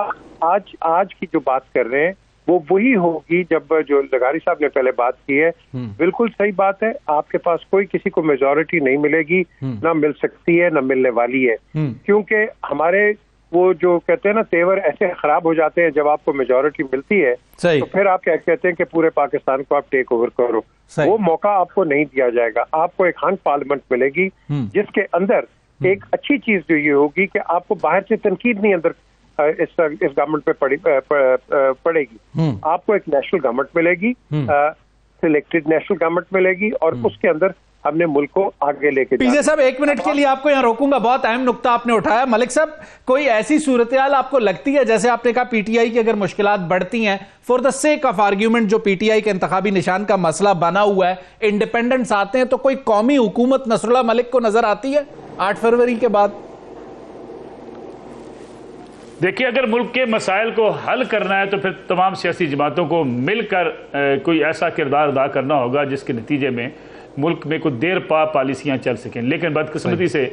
आज की जो बात कर रहे हैं वो वही होगी जब जो लगारी साहब ने पहले बात की है, बिल्कुल सही बात है। आपके पास कोई किसी को मेजॉरिटी नहीं मिलेगी, ना मिल सकती है, ना मिलने वाली है, क्योंकि हमारे वो जो कहते हैं ना तेवर ऐसे खराब हो जाते हैं जब आपको मेजॉरिटी मिलती है, तो फिर आप क्या कहते हैं कि पूरे पाकिस्तान को आप टेक ओवर करो। वो मौका आपको नहीं दिया जाएगा। आपको एक हंग पार्लियामेंट मिलेगी जिसके अंदर एक अच्छी चीज जो ये होगी कि आपको बाहर से तनकीद नहीं अंदर इस गवर्नमेंट पे पड़ेगी। आपको एक नेशनल गवर्नमेंट मिलेगी, सिलेक्टेड नेशनल गवर्नमेंट मिलेगी, और उसके अंदर हमने मुल्क को आगे लेके पीजे साहब, एक मिनट के लिए आपको यहां रोकूंगा, बहुत अहम नुक्ता आपने उठाया। मलिक साहब, कोई ऐसी सूरत-ए-हाल आपको लगती है, जैसे आपने कहा पीटीआई की अगर मुश्किलात बढ़ती हैं, for the sake of argument जो पीटीआई के इंतखाबी निशान का मसला बना हुआ है, इंडिपेंडेंट्स आते हैं, तो कोई कौमी हुकूमत नसरुल्लाह मलिक को नजर आती है 8 फरवरी के बाद? देखिए, अगर मुल्क के मसाइल को हल करना है तो फिर तमाम सियासी जमातों को मिलकर कोई ऐसा किरदार अदा करना होगा जिसके नतीजे में मुल्क में कुछ देर पा पॉलिसियां चल सकें। लेकिन बदकिस्मती से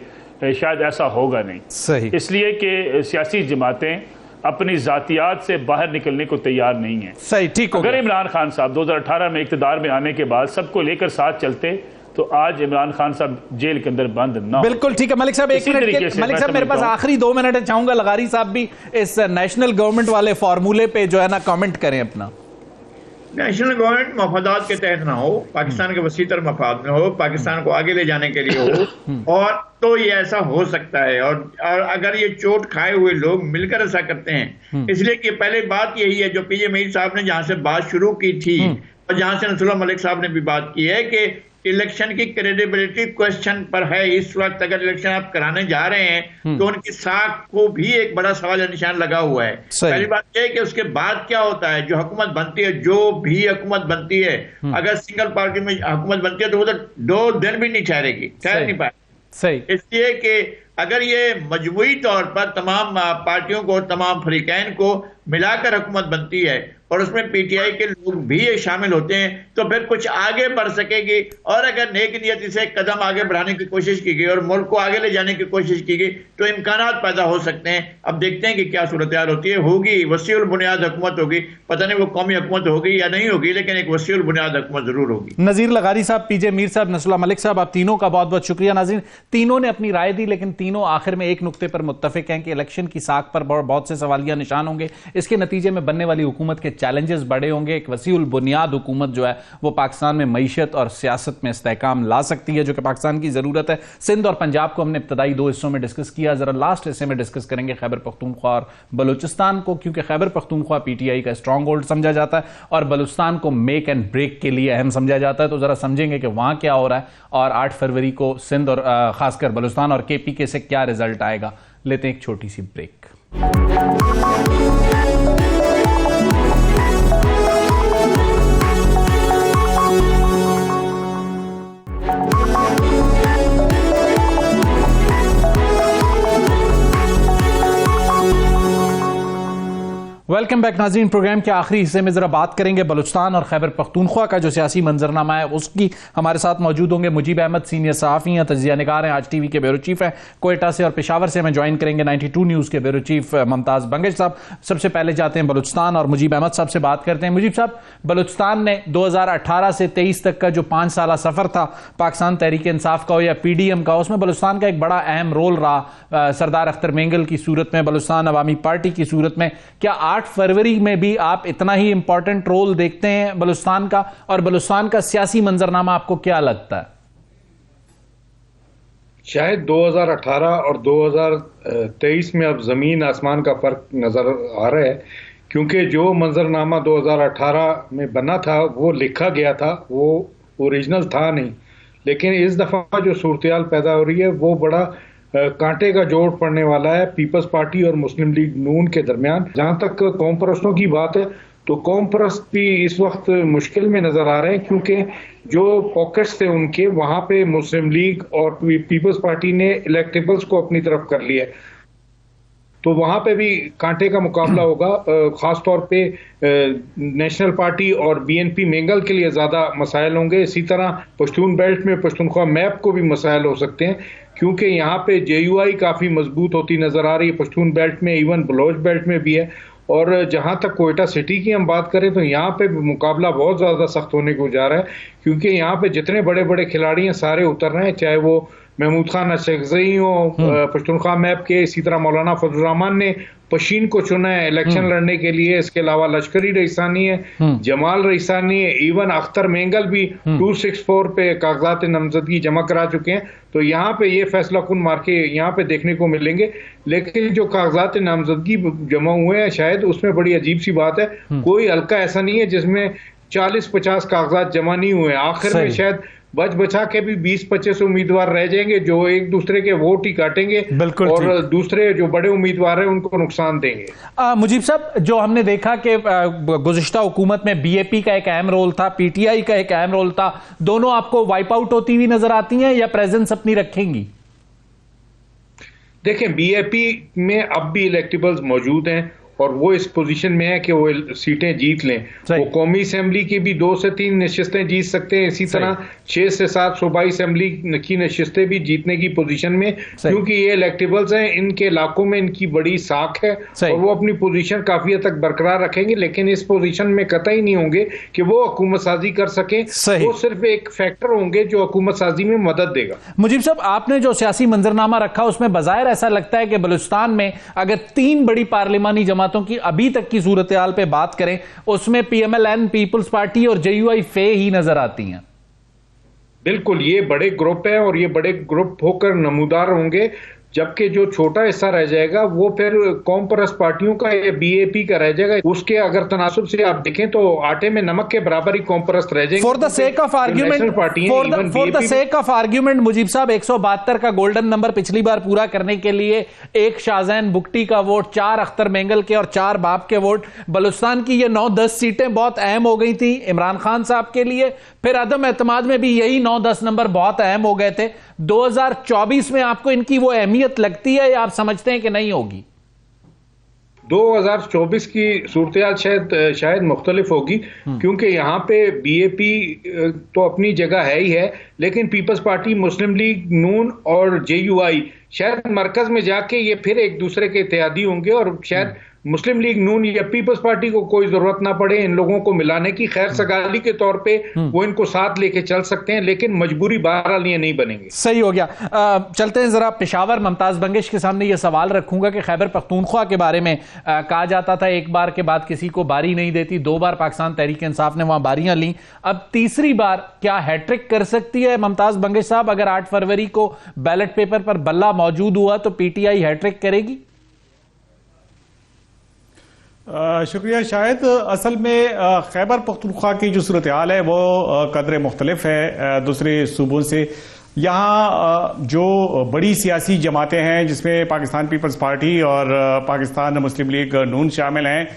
शायद ऐसा होगा नहीं। सही, इसलिए कि सियासी जमातें अपनी जातियात से बाहर निकलने को तैयार नहीं है। सही, ठीक। अगर इमरान खान साहब 2018 में इक़्तिदार में आने के बाद सबको लेकर साथ चलते तो आज इमरान खान साहब जेल के अंदर बंद ना। बिल्कुल ठीक है। मलिक साहब, एक मिनट, मलिक साहब मेरे पास आखिरी 2 मिनट है, चाहूंगा लगारी साहब भी इस नेशनल गवर्नमेंट वाले फॉर्मूले पे जो है ना कमेंट करें अपना। नेशनल गवर्नमेंट मफादात के तहत ना हो, पाकिस्तान के वसीतर मफाद में हो, पाकिस्तान को आगे ले जाने के लिए हो, और तो ये ऐसा हो सकता है। और अगर ये चोट खाए हुए लोग मिलकर ऐसा करते हैं, इसलिए कि पहले बात यही है जो पीजे मीर साहब ने जहां से बात शुरू की थी और जहां से नसरुल्लाह मलिक साहब ने भी बात की है कि इलेक्शन की क्रेडिबिलिटी क्वेश्चन पर है। इस वक्त अगर इलेक्शन आप कराने जा रहे हैं तो उनकी साख को भी एक बड़ा सवाल निशान लगा हुआ है। पहली बात यह है कि उसके बाद क्या होता है, जो हुकूमत बनती है, जो भी हुकूमत बनती है, अगर सिंगल पार्टी में हुकूमत बनती है तो वो तो 2 दिन भी नहीं ठहर नहीं पाए। सही, इसलिए कि अगर ये मजमूई तौर पर तमाम पार्टियों को, तमाम फरीकैन को मिलाकर हुकूमत बनती है और उसमें पीटीआई के लोग भी शामिल होते हैं तो फिर कुछ आगे बढ़ सकेगी। और अगर नेक नियति से कदम आगे बढ़ाने की कोशिश की गई और मुल्क को आगे ले जाने की कोशिश की गई तो इम्कानात पैदा हो सकते हैं। अब देखते हैं कि क्या सूरत होती है। होगी वसीउल बुनियाद हुकूमत होगी, पता नहीं वो कौमी हुकूमत होगी या नहीं होगी, लेकिन एक वसीउल बुनियाद हुकूमत जरूर होगी। नजीर लगारी साहब, पीजे मीर साहब, नसरुल्लाह मलिक साहब, आप तीनों का बहुत बहुत शुक्रिया। नाज़रीन, तीनों ने अपनी राय दी, लेकिन तीनों आखिर में एक नुक्ते पर मुत्तफिक हैं कि इलेक्शन की साख पर बहुत से सवालिया निशान होंगे। इसके नतीजे में बनने वाली हुकूमत के चैलेंजेस बड़े होंगे। एक वसीउल बुनियाद हुकूमत जो है वो पाकिस्तान में मईशत और सियासत में इस्तेहकाम ला सकती है, जो कि पाकिस्तान की जरूरत है। सिंध और पंजाब को हमने इब्तदाई 2 हिस्सों में डिस्कस किया, जरा लास्ट हिस्से में डिस्कस करेंगे खैबर पख्तूनख्वा और बलूचिस्तान को, क्योंकि खैबर पख्तूनख्वा पीटीआई का स्ट्रांग होल्ड समझा जाता है और बलूचिस्तान को मेक एंड ब्रेक के लिए अहम समझा जाता है। तो जरा समझेंगे कि वहां क्या हो रहा है और 8 फरवरी को सिंध और खासकर बलूचिस्तान और केपीके से क्या रिजल्ट आएगा। लेते हैं एक छोटी सी ब्रेक। वेलकम बैक नाज़रीन। प्रोग्राम के आखिरी हिस्से में जरा बात करेंगे बलूचिस्तान और खैबर पख्तूनख्वा का जो सियासी मंजरनामा है उसकी। हमारे साथ मौजूद होंगे मुजीब अहमद, सीनियर सहाफ़ी हैं, तजिया निगार हैं, आज टीवी के ब्यूरो चीफ हैं कोयटा से, और पेशावर से हमें ज्वाइन करेंगे 92 न्यूज़ के ब्यूरो चीफ मुमताज़ बंगश साहब। सबसे पहले जाते हैं बलूचिस्तान और मुजीब अहमद साहब से बात करते हैं। मुजीब साहब, बलूचिस्तान ने 2018 से 23 तक का जो 5 साल सफ़र था पाकिस्तान तहरीक इंसाफ का हो या PDM का, उसमें बलूचिस्तान का एक बड़ा अहम रोल रहा सरदार अख्तर मेंगल की सूरत में, बलूचिस्तान अवामी पार्टी की सूरत में। क्या 8 फरवरी में भी आप इतना ही इंपॉर्टेंट रोल देखते हैं बलूचिस्तान का, और बलूचिस्तान का सियासी मंजरनामा आपको क्या लगता है? शायद 2018 और 2023 में अब जमीन आसमान का फर्क नजर आ रहा है, क्योंकि जो मंजरनामा 2018 में बना था वो लिखा गया था, वो ओरिजिनल था नहीं। लेकिन इस दफा जो सूरत-ए-हाल पैदा हो रही है वो बड़ा कांटे का जोड़ पड़ने वाला है पीपल्स पार्टी और मुस्लिम लीग नून के दरमियान। जहां तक कौम परस्तों की बात है तो कौम परस्त भी इस वक्त मुश्किल में नजर आ रहे हैं, क्योंकि जो पॉकेट्स थे उनके वहां पे मुस्लिम लीग और पीपल्स पार्टी ने इलेक्टेबल्स को अपनी तरफ कर लिया, तो वहां पे भी कांटे का मुकाबला होगा। खास तौर पे नेशनल पार्टी और BNP मेंगल के लिए ज्यादा मसाइल होंगे। इसी तरह पश्तून बेल्ट में पश्तूनख्वा मैप को भी मसाइल हो सकते हैं, क्योंकि यहाँ पे JUI काफी मजबूत होती नजर आ रही है पश्तून बेल्ट में, इवन बलोच बेल्ट में भी है। और जहां तक कोयटा सिटी की हम बात करें तो यहाँ पे मुकाबला बहुत ज्यादा सख्त होने को जा रहा है, क्योंकि यहाँ पे जितने बड़े बड़े खिलाड़ी हैं सारे उतर रहे हैं, चाहे वो महमूद खान अशरफी हो पश्तूनख्वा मैप के, इसी तरह मौलाना फजल रहमान ने पशीन को चुना है इलेक्शन लड़ने के लिए। इसके अलावा लश्करी रईसानी है, जमाल रईसानी है, इवन अख्तर मेंगल भी 264 पे कागजात नामजदगी जमा करा चुके हैं। तो यहाँ पे ये फैसला कुन मार के यहाँ पे देखने को मिलेंगे। लेकिन जो कागजात नामजदगी जमा हुए हैं शायद उसमें बड़ी अजीब सी बात है, कोई हल्का ऐसा नहीं है जिसमें 40-50 कागजात जमा नहीं हुए। आखिर में शायद बच बचा के भी 20-25 उम्मीदवार रह जाएंगे जो एक दूसरे के वोट ही काटेंगे और दूसरे जो बड़े उम्मीदवार हैं उनको नुकसान देंगे। मुजीब साहब, जो हमने देखा कि गुज़िश्ता हुकूमत में BAP का एक अहम रोल था, PTI का एक अहम रोल था, दोनों आपको वाइप आउट होती हुई नजर आती हैं या प्रेजेंस अपनी रखेंगी? देखें, BAP में अब भी इलेक्टेबल्स मौजूद हैं और वो इस पोजीशन में है कि वो सीटें जीत लें। वो कौमी असेंबली की भी 2 से 3 नशिस्तें जीत सकते हैं, इसी तरह 6 से 7 सूबाई असेंबली की नशिस्तें भी जीतने की पोजीशन में, क्योंकि ये इलेक्टेबल्स हैं, इनके इलाकों में इनकी बड़ी साख है और वो अपनी पोजीशन काफी हद तक बरकरार रखेंगे। लेकिन इस पोजीशन में कतई नहीं होंगे कि वो हुकूमत साजी कर सके, वो सिर्फ एक फैक्टर होंगे जो हुकूमत साजी में मदद देगा। मुजीब साहब, आपने जो सियासी मंजरनामा रखा उसमें बज़ाहिर ऐसा लगता है कि बलूचिस्तान में अगर 3 बड़ी पार्लिमानी जमातों की अभी तक की सूरत हाल पे बात करें, उसमें PMLN, पीपल्स पार्टी और JUI फे ही नजर आती हैं। बिल्कुल, ये बड़े ग्रुप है और ये बड़े ग्रुप होकर नमूदार होंगे, जबकि जो छोटा हिस्सा रह जाएगा वो फिर कौम परस्त पार्टियों का या BAP का रह जाएगा। उसके अगर तनासुब से आप देखें तो आटे में नमक के बराबर ही कौम परस्त रह जाएंगे। For the sake of argument Mujib Sahab, 172 का गोल्डन नंबर पिछली बार पूरा करने के लिए 1 शाहजैन बुगटी का वोट, 4 अख्तर मेंगल के और 4 बाप के वोट, बलूचिस्तान की ये 9-10 सीटें बहुत अहम हो गई थी इमरान खान साहब के लिए। फिर अदम एतमाद में भी यही 9-10 नंबर बहुत अहम हो गए थे। 2024 में आपको इनकी वो अहमियत लगती है या आप समझते हैं कि नहीं होगी? 2024 की सूरत शायद मुख्तलिफ होगी, क्योंकि यहाँ पे BAP तो अपनी जगह है ही है, लेकिन पीपल्स पार्टी, मुस्लिम लीग नून और JUI शायद मरकज में जाके ये फिर एक दूसरे के इत्तेहादी होंगे और शायद मुस्लिम लीग नून या पीपल्स पार्टी को कोई जरूरत ना पड़े इन लोगों को मिलाने की। खैर सगाली के तौर पे वो इनको साथ लेके चल सकते हैं, लेकिन मजबूरी बहरहाल ये नहीं बनेंगे। सही हो गया। चलते हैं जरा पेशावर। मुमताज बंगश के सामने ये सवाल रखूंगा कि खैबर पख्तूनख्वा के बारे में कहा जाता था एक बार के बाद किसी को बारी नहीं देती, 2 बार पाकिस्तान तहरीक इंसाफ ने वहां बारियां ली, अब तीसरी बार क्या हैट्रिक कर सकती है मुमताज बंगश साहब? अगर 8 फरवरी को बैलेट पेपर पर बल्ला मौजूद हुआ तो PTI हैट्रिक करेगी? शुक्रिया। शायद असल में खैबर पख्तूनख्वा की जो सूरत हाल है वो कदरे मुख्तलिफ है दूसरे सूबों से। यहाँ जो बड़ी सियासी जमातें हैं जिसमें पाकिस्तान पीपल्स पार्टी और पाकिस्तान मुस्लिम लीग नून शामिल हैं,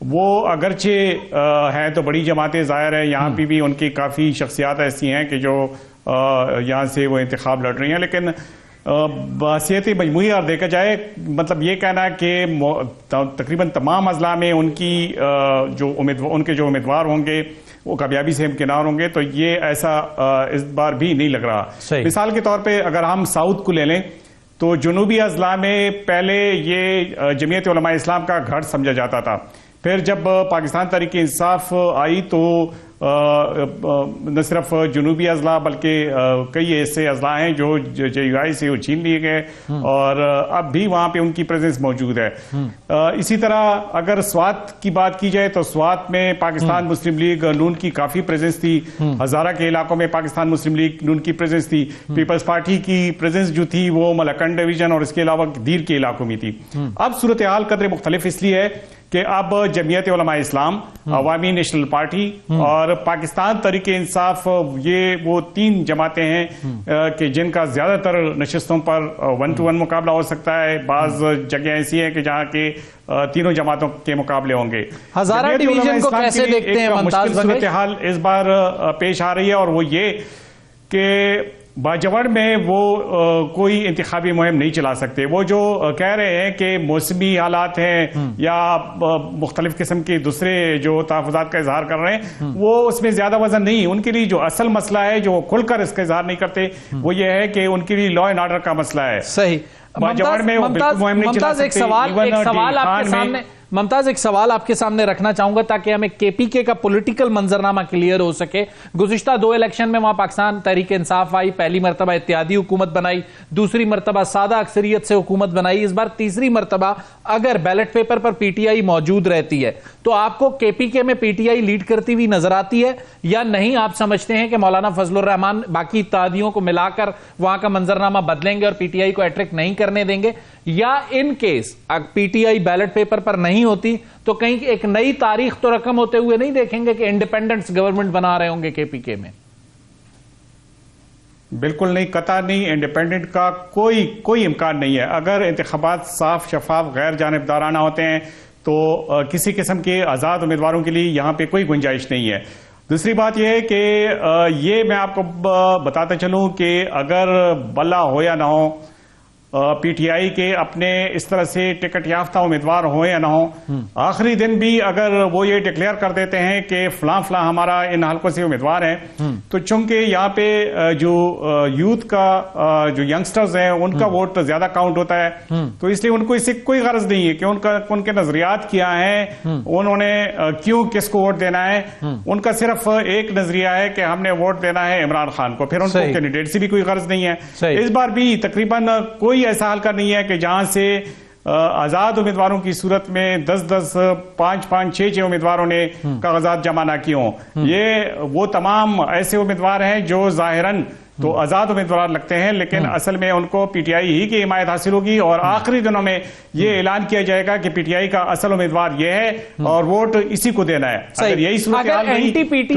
वो अगरचे हैं तो बड़ी जमातें ज़ाहिर है, यहाँ पे भी उनकी काफ़ी शख्सियात ऐसी हैं कि जो यहाँ से वो इंतखाब लड़ रही हैं। लेकिन बहसीयत मजमूई और देखा जाए, मतलब ये कहना है कि तकरीबन तमाम अजला में उनके जो उम्मीदवार होंगे वो कामयाबी से हमकिनार होंगे, तो ये ऐसा इस बार भी नहीं लग रहा। मिसाल के तौर पे अगर हम साउथ को ले लें तो जनूबी अजला में पहले ये जमीयत उलमा इस्लाम का गढ़ समझा जाता था। फिर जब पाकिस्तान तहरीक इंसाफ आई तो न सिर्फ जनूबी अजला बल्कि कई ऐसे अजला हैं जो JUI से छीन लिए गए और अब भी वहां पे उनकी प्रेजेंस मौजूद है। इसी तरह अगर स्वात की बात की जाए तो स्वात में पाकिस्तान मुस्लिम लीग नून की काफी प्रेजेंस थी। हजारा के इलाकों में पाकिस्तान मुस्लिम लीग नून की प्रेजेंस थी। पीपल्स पार्टी की प्रेजेंस जो थी वो मलकंड डिवीजन और इसके अलावा दीर के इलाकों में थी। अब सूरत हाल कदर मुख्तलिफ इसलिए है कि अब जमीयत उलमा इस्लाम, अवामी नेशनल पार्टी और पाकिस्तान तहरीक इंसाफ, ये वो 3 जमातें हैं कि जिनका ज्यादातर नशिस्तों पर 1-to-1 मुकाबला हो सकता है। बाज जगह ऐसी है कि जहां के तीनों जमातों के मुकाबले होंगे। हजारा डिवीजन को कैसे देखते हैं? मुश्किल सूरत हाल इस बार पेश आ रही है और वो ये कि बाजवड़ में वो कोई इंतखाबी मुहिम नहीं चला सकते। वो जो कह रहे हैं कि मौसमी हालात हैं या मुख्तलिफ किस्म के दूसरे जो तहफ़्फ़ुज़ात का इजहार कर रहे हैं, वो उसमें ज्यादा वजन नहीं। उनके लिए जो असल मसला है, जो खुलकर इसका इजहार नहीं करते, वो ये है कि उनके लिए लॉ एंड ऑर्डर का मसला है। सही। मुमताज एक सवाल आपके सामने रखना चाहूंगा ताकि हमें KPK का पॉलिटिकल मंजरनामा क्लियर हो सके। गुज़िश्ता 2 इलेक्शन में वहां पाकिस्तान तहरीक इंसाफ आई, पहली मरतबा इत्तेहादी हुकूमत बनाई, दूसरी मरतबा सादा अक्सरियत से हुकूमत बनाई, इस बार तीसरी मरतबा अगर बैलेट पेपर पर PTI मौजूद रहती है तो आपको KPK में PTI लीड करती हुई नजर आती है या नहीं? आप समझते हैं कि मौलाना फजलुर रहमान बाकी इत्तेहादियों को मिलाकर वहां का मंजरनामा बदलेंगे और PTI को अट्रैक्ट नहीं करने देंगे, या in case PTI ballot paper पर नहीं होती तो कहीं एक नई तारीख तो रकम होते हुए नहीं देखेंगे कि इंडिपेंडेंस गवर्नमेंट बना रहे होंगे KPK में? बिल्कुल नहीं, कतई नहीं। इंडिपेंडेंट का कोई इम्कान नहीं है। अगर इंतखाबात साफ शफाफ गैर जानिबदाराना होते हैं तो किसी किस्म के आजाद उम्मीदवारों के लिए यहां पे कोई गुंजाइश नहीं है। दूसरी बात यह है कि ये मैं आपको बताता चलूं कि अगर बल्ला हो या ना हो, PTI के अपने इस तरह से टिकट याफ्ता उम्मीदवार हो या ना हो, आखिरी दिन भी अगर वो ये डिक्लेयर कर देते हैं कि फलां फलां हमारा इन हल्कों से उम्मीदवार है, तो चूंकि यहाँ पे जो यूथ का जो यंगस्टर्स हैं उनका वोट ज्यादा काउंट होता है, तो इसलिए उनको इससे कोई गरज नहीं है कि उनके नजरियात क्या हैं, उन्होंने क्यों किसको वोट देना है। उनका सिर्फ एक नजरिया है कि हमने वोट देना है इमरान खान को, फिर उनको कैंडिडेट से भी कोई गरज नहीं है। इस बार भी तकरीबन कोई ऐसा हल्का नहीं है कि जहां से आजाद उम्मीदवारों की सूरत में 10-10, 5-5, 6-6 उम्मीदवारों ने कागजात जमा ना किए हों। ये वो तमाम ऐसे उम्मीदवार हैं जो जाहिरन तो आजाद उम्मीदवार लगते हैं, लेकिन असल में उनको PTI ही की हिमायत हासिल होगी और आखिरी दिनों में ये ऐलान किया जाएगा कि PTI का असल उम्मीदवार ये है और वोट इसी को देना है। अगर यही सूरत हाल रही तो फिर तो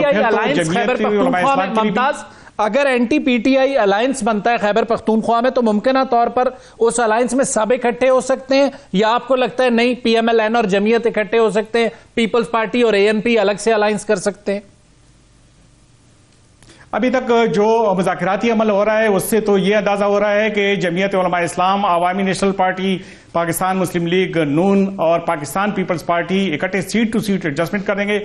जमीयत उलमा इस्लाम के लिए अगर एंटी-PTI अलायंस बनता है खैबर पख्तूनख्वा में तो मुमकिन तौर पर उस अलायंस में सब इकट्ठे हो सकते हैं, या आपको लगता है नहीं PMLN और जमीयत इकट्ठे हो सकते हैं, पीपल्स पार्टी और ANP अलग से अलायंस कर सकते हैं? अभी तक जो मुज़ाकराती अमल हो रहा है उससे तो ये अंदाजा हो रहा है कि जमीयत उलमा इस्लाम, अवामी नेशनल पार्टी, पाकिस्तान मुस्लिम लीग नून और पाकिस्तान पीपल्स पार्टी इकट्ठे सीट टू सीट एडजस्टमेंट कर देंगे।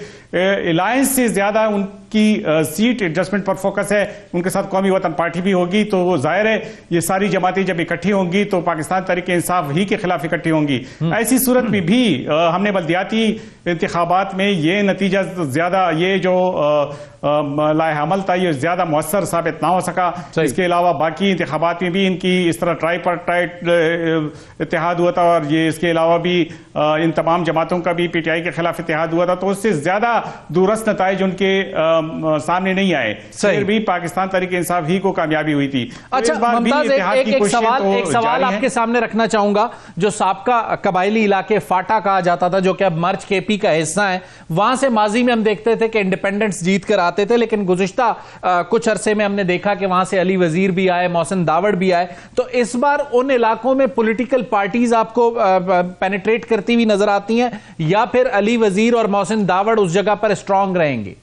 अलायंस से ज्यादा उनकी सीट एडजस्टमेंट पर फोकस है। उनके साथ कौमी वतन पार्टी भी होगी, तो जाहिर है ये सारी जमातें जब इकट्ठी होंगी तो पाकिस्तान तहरीक इंसाफ ही के खिलाफ इकट्ठी होंगी। ऐसी सूरत में भी हमने बल्दियाती इंतखाबात में ये नतीजा ज्यादा, ये जो लाएहमल था, ये ज्यादा मुअस्सर साबित ना हो सका। इसके अलावा बाकी इंतखाबात में भी इनकी इस तरह ट्राइपार्टाइट इत्तेहाद हुआ था और ये इसके अलावा भी इन तमाम जमातों का भी PTI के खिलाफ इत्तेहाद हुआ था, तो उससे ज्यादा दूरस्थ नताइज उनके सामने नहीं आए। फिर भी पाकिस्तान तहरीक इंसाफ ही को कामयाबी हुई थी। अच्छा मुमताज, एक सवाल आपके सामने रखना चाहूंगा। जो साबका कबायली इलाके फाटा कहा जाता था, जो कि अब मर्ज KP का हिस्सा है, वहां से माजी में हम देखते थे कि इंडिपेंडेंट्स जीत कर आते थे, लेकिन गुज़िश्ता कुछ अरसे में हमने देखा कि वहां से अली वजीर भी आए, मोहसिन दावड़ भी आए। तो इस बार उन इलाकों में पॉलिटिकल पार्टीज आपको पेनिट्रेट करती हुई नजर आती हैं या फिर अली वजीर और मोहसिन दावड़ उस जगह पर स्ट्रांग रहेंगे?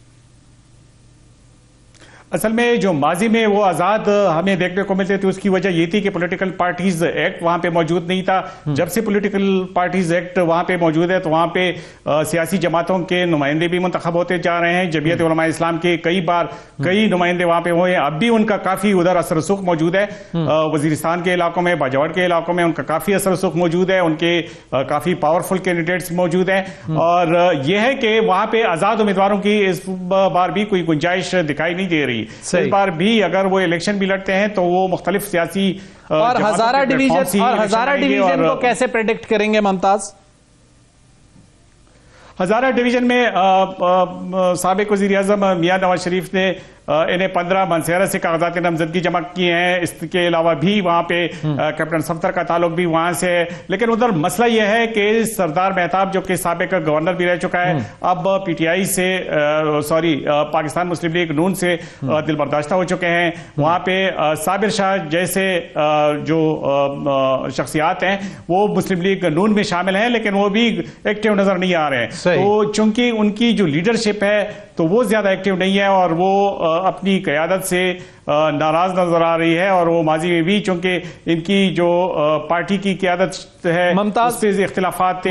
असल में जो माजी में वो आजाद हमें देखने को मिलते थे, उसकी वजह ये थी कि पॉलिटिकल पार्टीज एक्ट वहां पे मौजूद नहीं था। जब से पॉलिटिकल पार्टीज एक्ट वहां पे मौजूद है तो वहां पे सियासी जमातों के नुमाइंदे भी मुंतखब होते जा रहे हैं। जमीयत उलमा इस्लाम के कई नुमाइंदे वहां पे हुए हैं। अब भी उनका काफी उधर असर रसूख मौजूद है। वजीरिस्तान के इलाकों में, बाजावर के इलाकों में उनका काफी असर रसूख मौजूद है। उनके काफी पावरफुल कैंडिडेट्स मौजूद हैं और यह है कि वहां पे आजाद उम्मीदवारों की इस बार भी कोई गुंजाइश दिखाई नहीं दे रही। इस बार भी अगर वो इलेक्शन भी लड़ते हैं तो वो मुख्तलिफ सियासी और हजारा डिवीजन को कैसे प्रेडिक्ट करेंगे मुमताज? हजारा डिवीजन में साबिक वजीर आजम मियां नवाज शरीफ ने इन्हें 15 मंसेरा से कागजात नामजदगी जमा किए हैं। इसके अलावा भी वहां पे कैप्टन सफ्तर का ताल्लुक भी वहां से है। लेकिन उधर मसला यह है कि सरदार मेहताब जो कि साबिक गवर्नर भी रह चुका है, अब पीटीआई से पाकिस्तान मुस्लिम लीग नून से दिल बर्दाश्ता हो चुके हैं। वहां पे साबिर शाह जैसे जो शख्सियात हैं वो मुस्लिम लीग नून में शामिल हैं, लेकिन वो भी एक्टिव नजर नहीं आ रहे हैं। तो चूंकि उनकी जो लीडरशिप है तो वो ज्यादा एक्टिव नहीं है और वो अपनी क़यादत से नाराज नजर आ रही है। और वो माजी में भी चूंकि इनकी जो पार्टी की क़यादत है उससे इख्तिलाफात थे।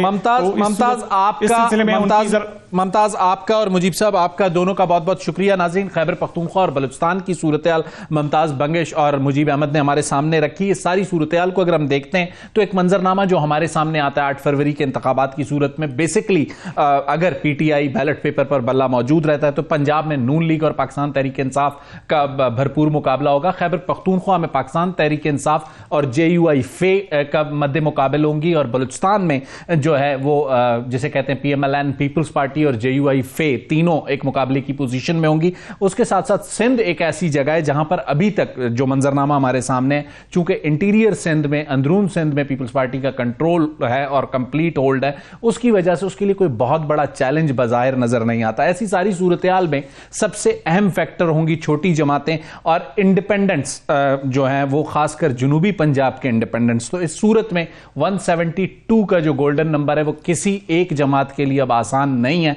मुमताज आपका और मुजीब साहब आपका दोनों का बहुत बहुत शुक्रिया। नाज़रीन, खैबर पख्तूनख्वा और बलूचिस्तान की सूरत-ए-हाल मुमताज बंगिश और मुजीब अहमद ने हमारे सामने रखी। इस सारी सूरत-ए-हाल को अगर हम देखते हैं तो एक मंजरनामा जो हमारे सामने आता है 8 फरवरी के इंतखाबात की सूरत में, बेसिकली अगर पीटीआई बैलेट पेपर पर बल्ला मौजूद रहता है तो पंजाब में नून लीग और पाकिस्तान तहरीक इंसाफ का भरपूर मुकाबला होगा। खैबर पख्तूनख्वा में पाकिस्तान तहरीक इंसाफ और जेयूआई फे का मद्दे मुकाबले होंगी और बलूचिस्तान में जो है वो जिसे कहते हैं पीएमएलएन पीपल्स पार्टी और जेयूआई फे तीनों एक मुकाबले की पोजीशन में होंगी। उसके साथ साथ सिंध एक ऐसी जगह है जहां पर अभी तक जो मंजरनामा हमारे सामने है, चूंकि इंटीरियर सिंध में, अंदरून सिंध में पीपल्स पार्टी का कंट्रोल है और कंप्लीट होल्ड है, उसकी वजह से उसके लिए कोई बहुत बड़ा चैलेंज बाज़ाहिर नजर नहीं आता। ऐसी सारी सूरत-ए-हाल में सबसे अहम फैक्टर होंगी छोटी जमातें और इंडिपेंडेंट्स जो हैं वो खासकर जुनूबी पंजाब के इंडिपेंडेंट्स। तो इस सूरत में 172 का जो गोल्डन नंबर है वो किसी एक जमात के लिए अब आसान नहीं है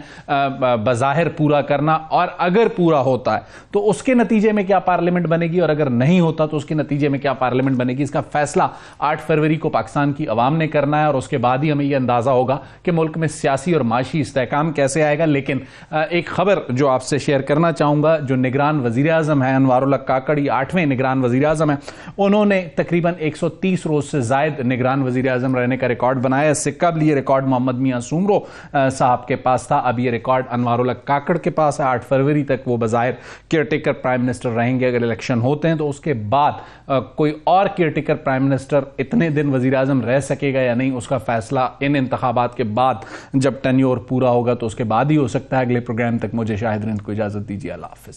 बज़ाहिर पूरा करना। और अगर पूरा होता है तो उसके नतीजे में क्या पार्लियामेंट बनेगी और अगर नहीं होता तो उसके नतीजे में क्या पार्लियामेंट बनेगी, इसका फैसला 8 फरवरी को पाकिस्तान की अवाम ने करना है और उसके बाद ही हमें यह अंदाजा होगा कि मुल्क में सियासी और माशी इस्तेहकाम कैसे आएगा। लेकिन एक खबर जो आपसे शेयर करना चाहूंगा, जो निगरान वजीर आजम है अनवारुल्लाह काकड़, 8वें निगरान वजीर आजम है, उन्होंने तकरीबन 130 रोज से जायद निगरान वजीर आजम रहने का रिकॉर्ड बनाया। इससे कबल ये रिकॉर्ड मोहम्मद मियां सुमरो साहब के पास था, अब ये रिकॉर्ड अनवारुल्लाह काकड़ के पास है। 8 फरवरी तक वो बज़ाहिर केयरटेकर प्राइम मिनिस्टर रहेंगे। अगर इलेक्शन होते हैं तो उसके बाद कोई और केयरटेकर प्राइम मिनिस्टर इतने दिन वजीर आजम रह सकेगा या नहीं, उसका फैसला इन इंतखाबात के बाद जब टेन्योर पूरा होगा तो उसके बाद ही हो सकता है। अगले प्रोग्राम तक मुझे शाहिद रिंद को इजाजत दीजिए। अल्लाह हाफिज।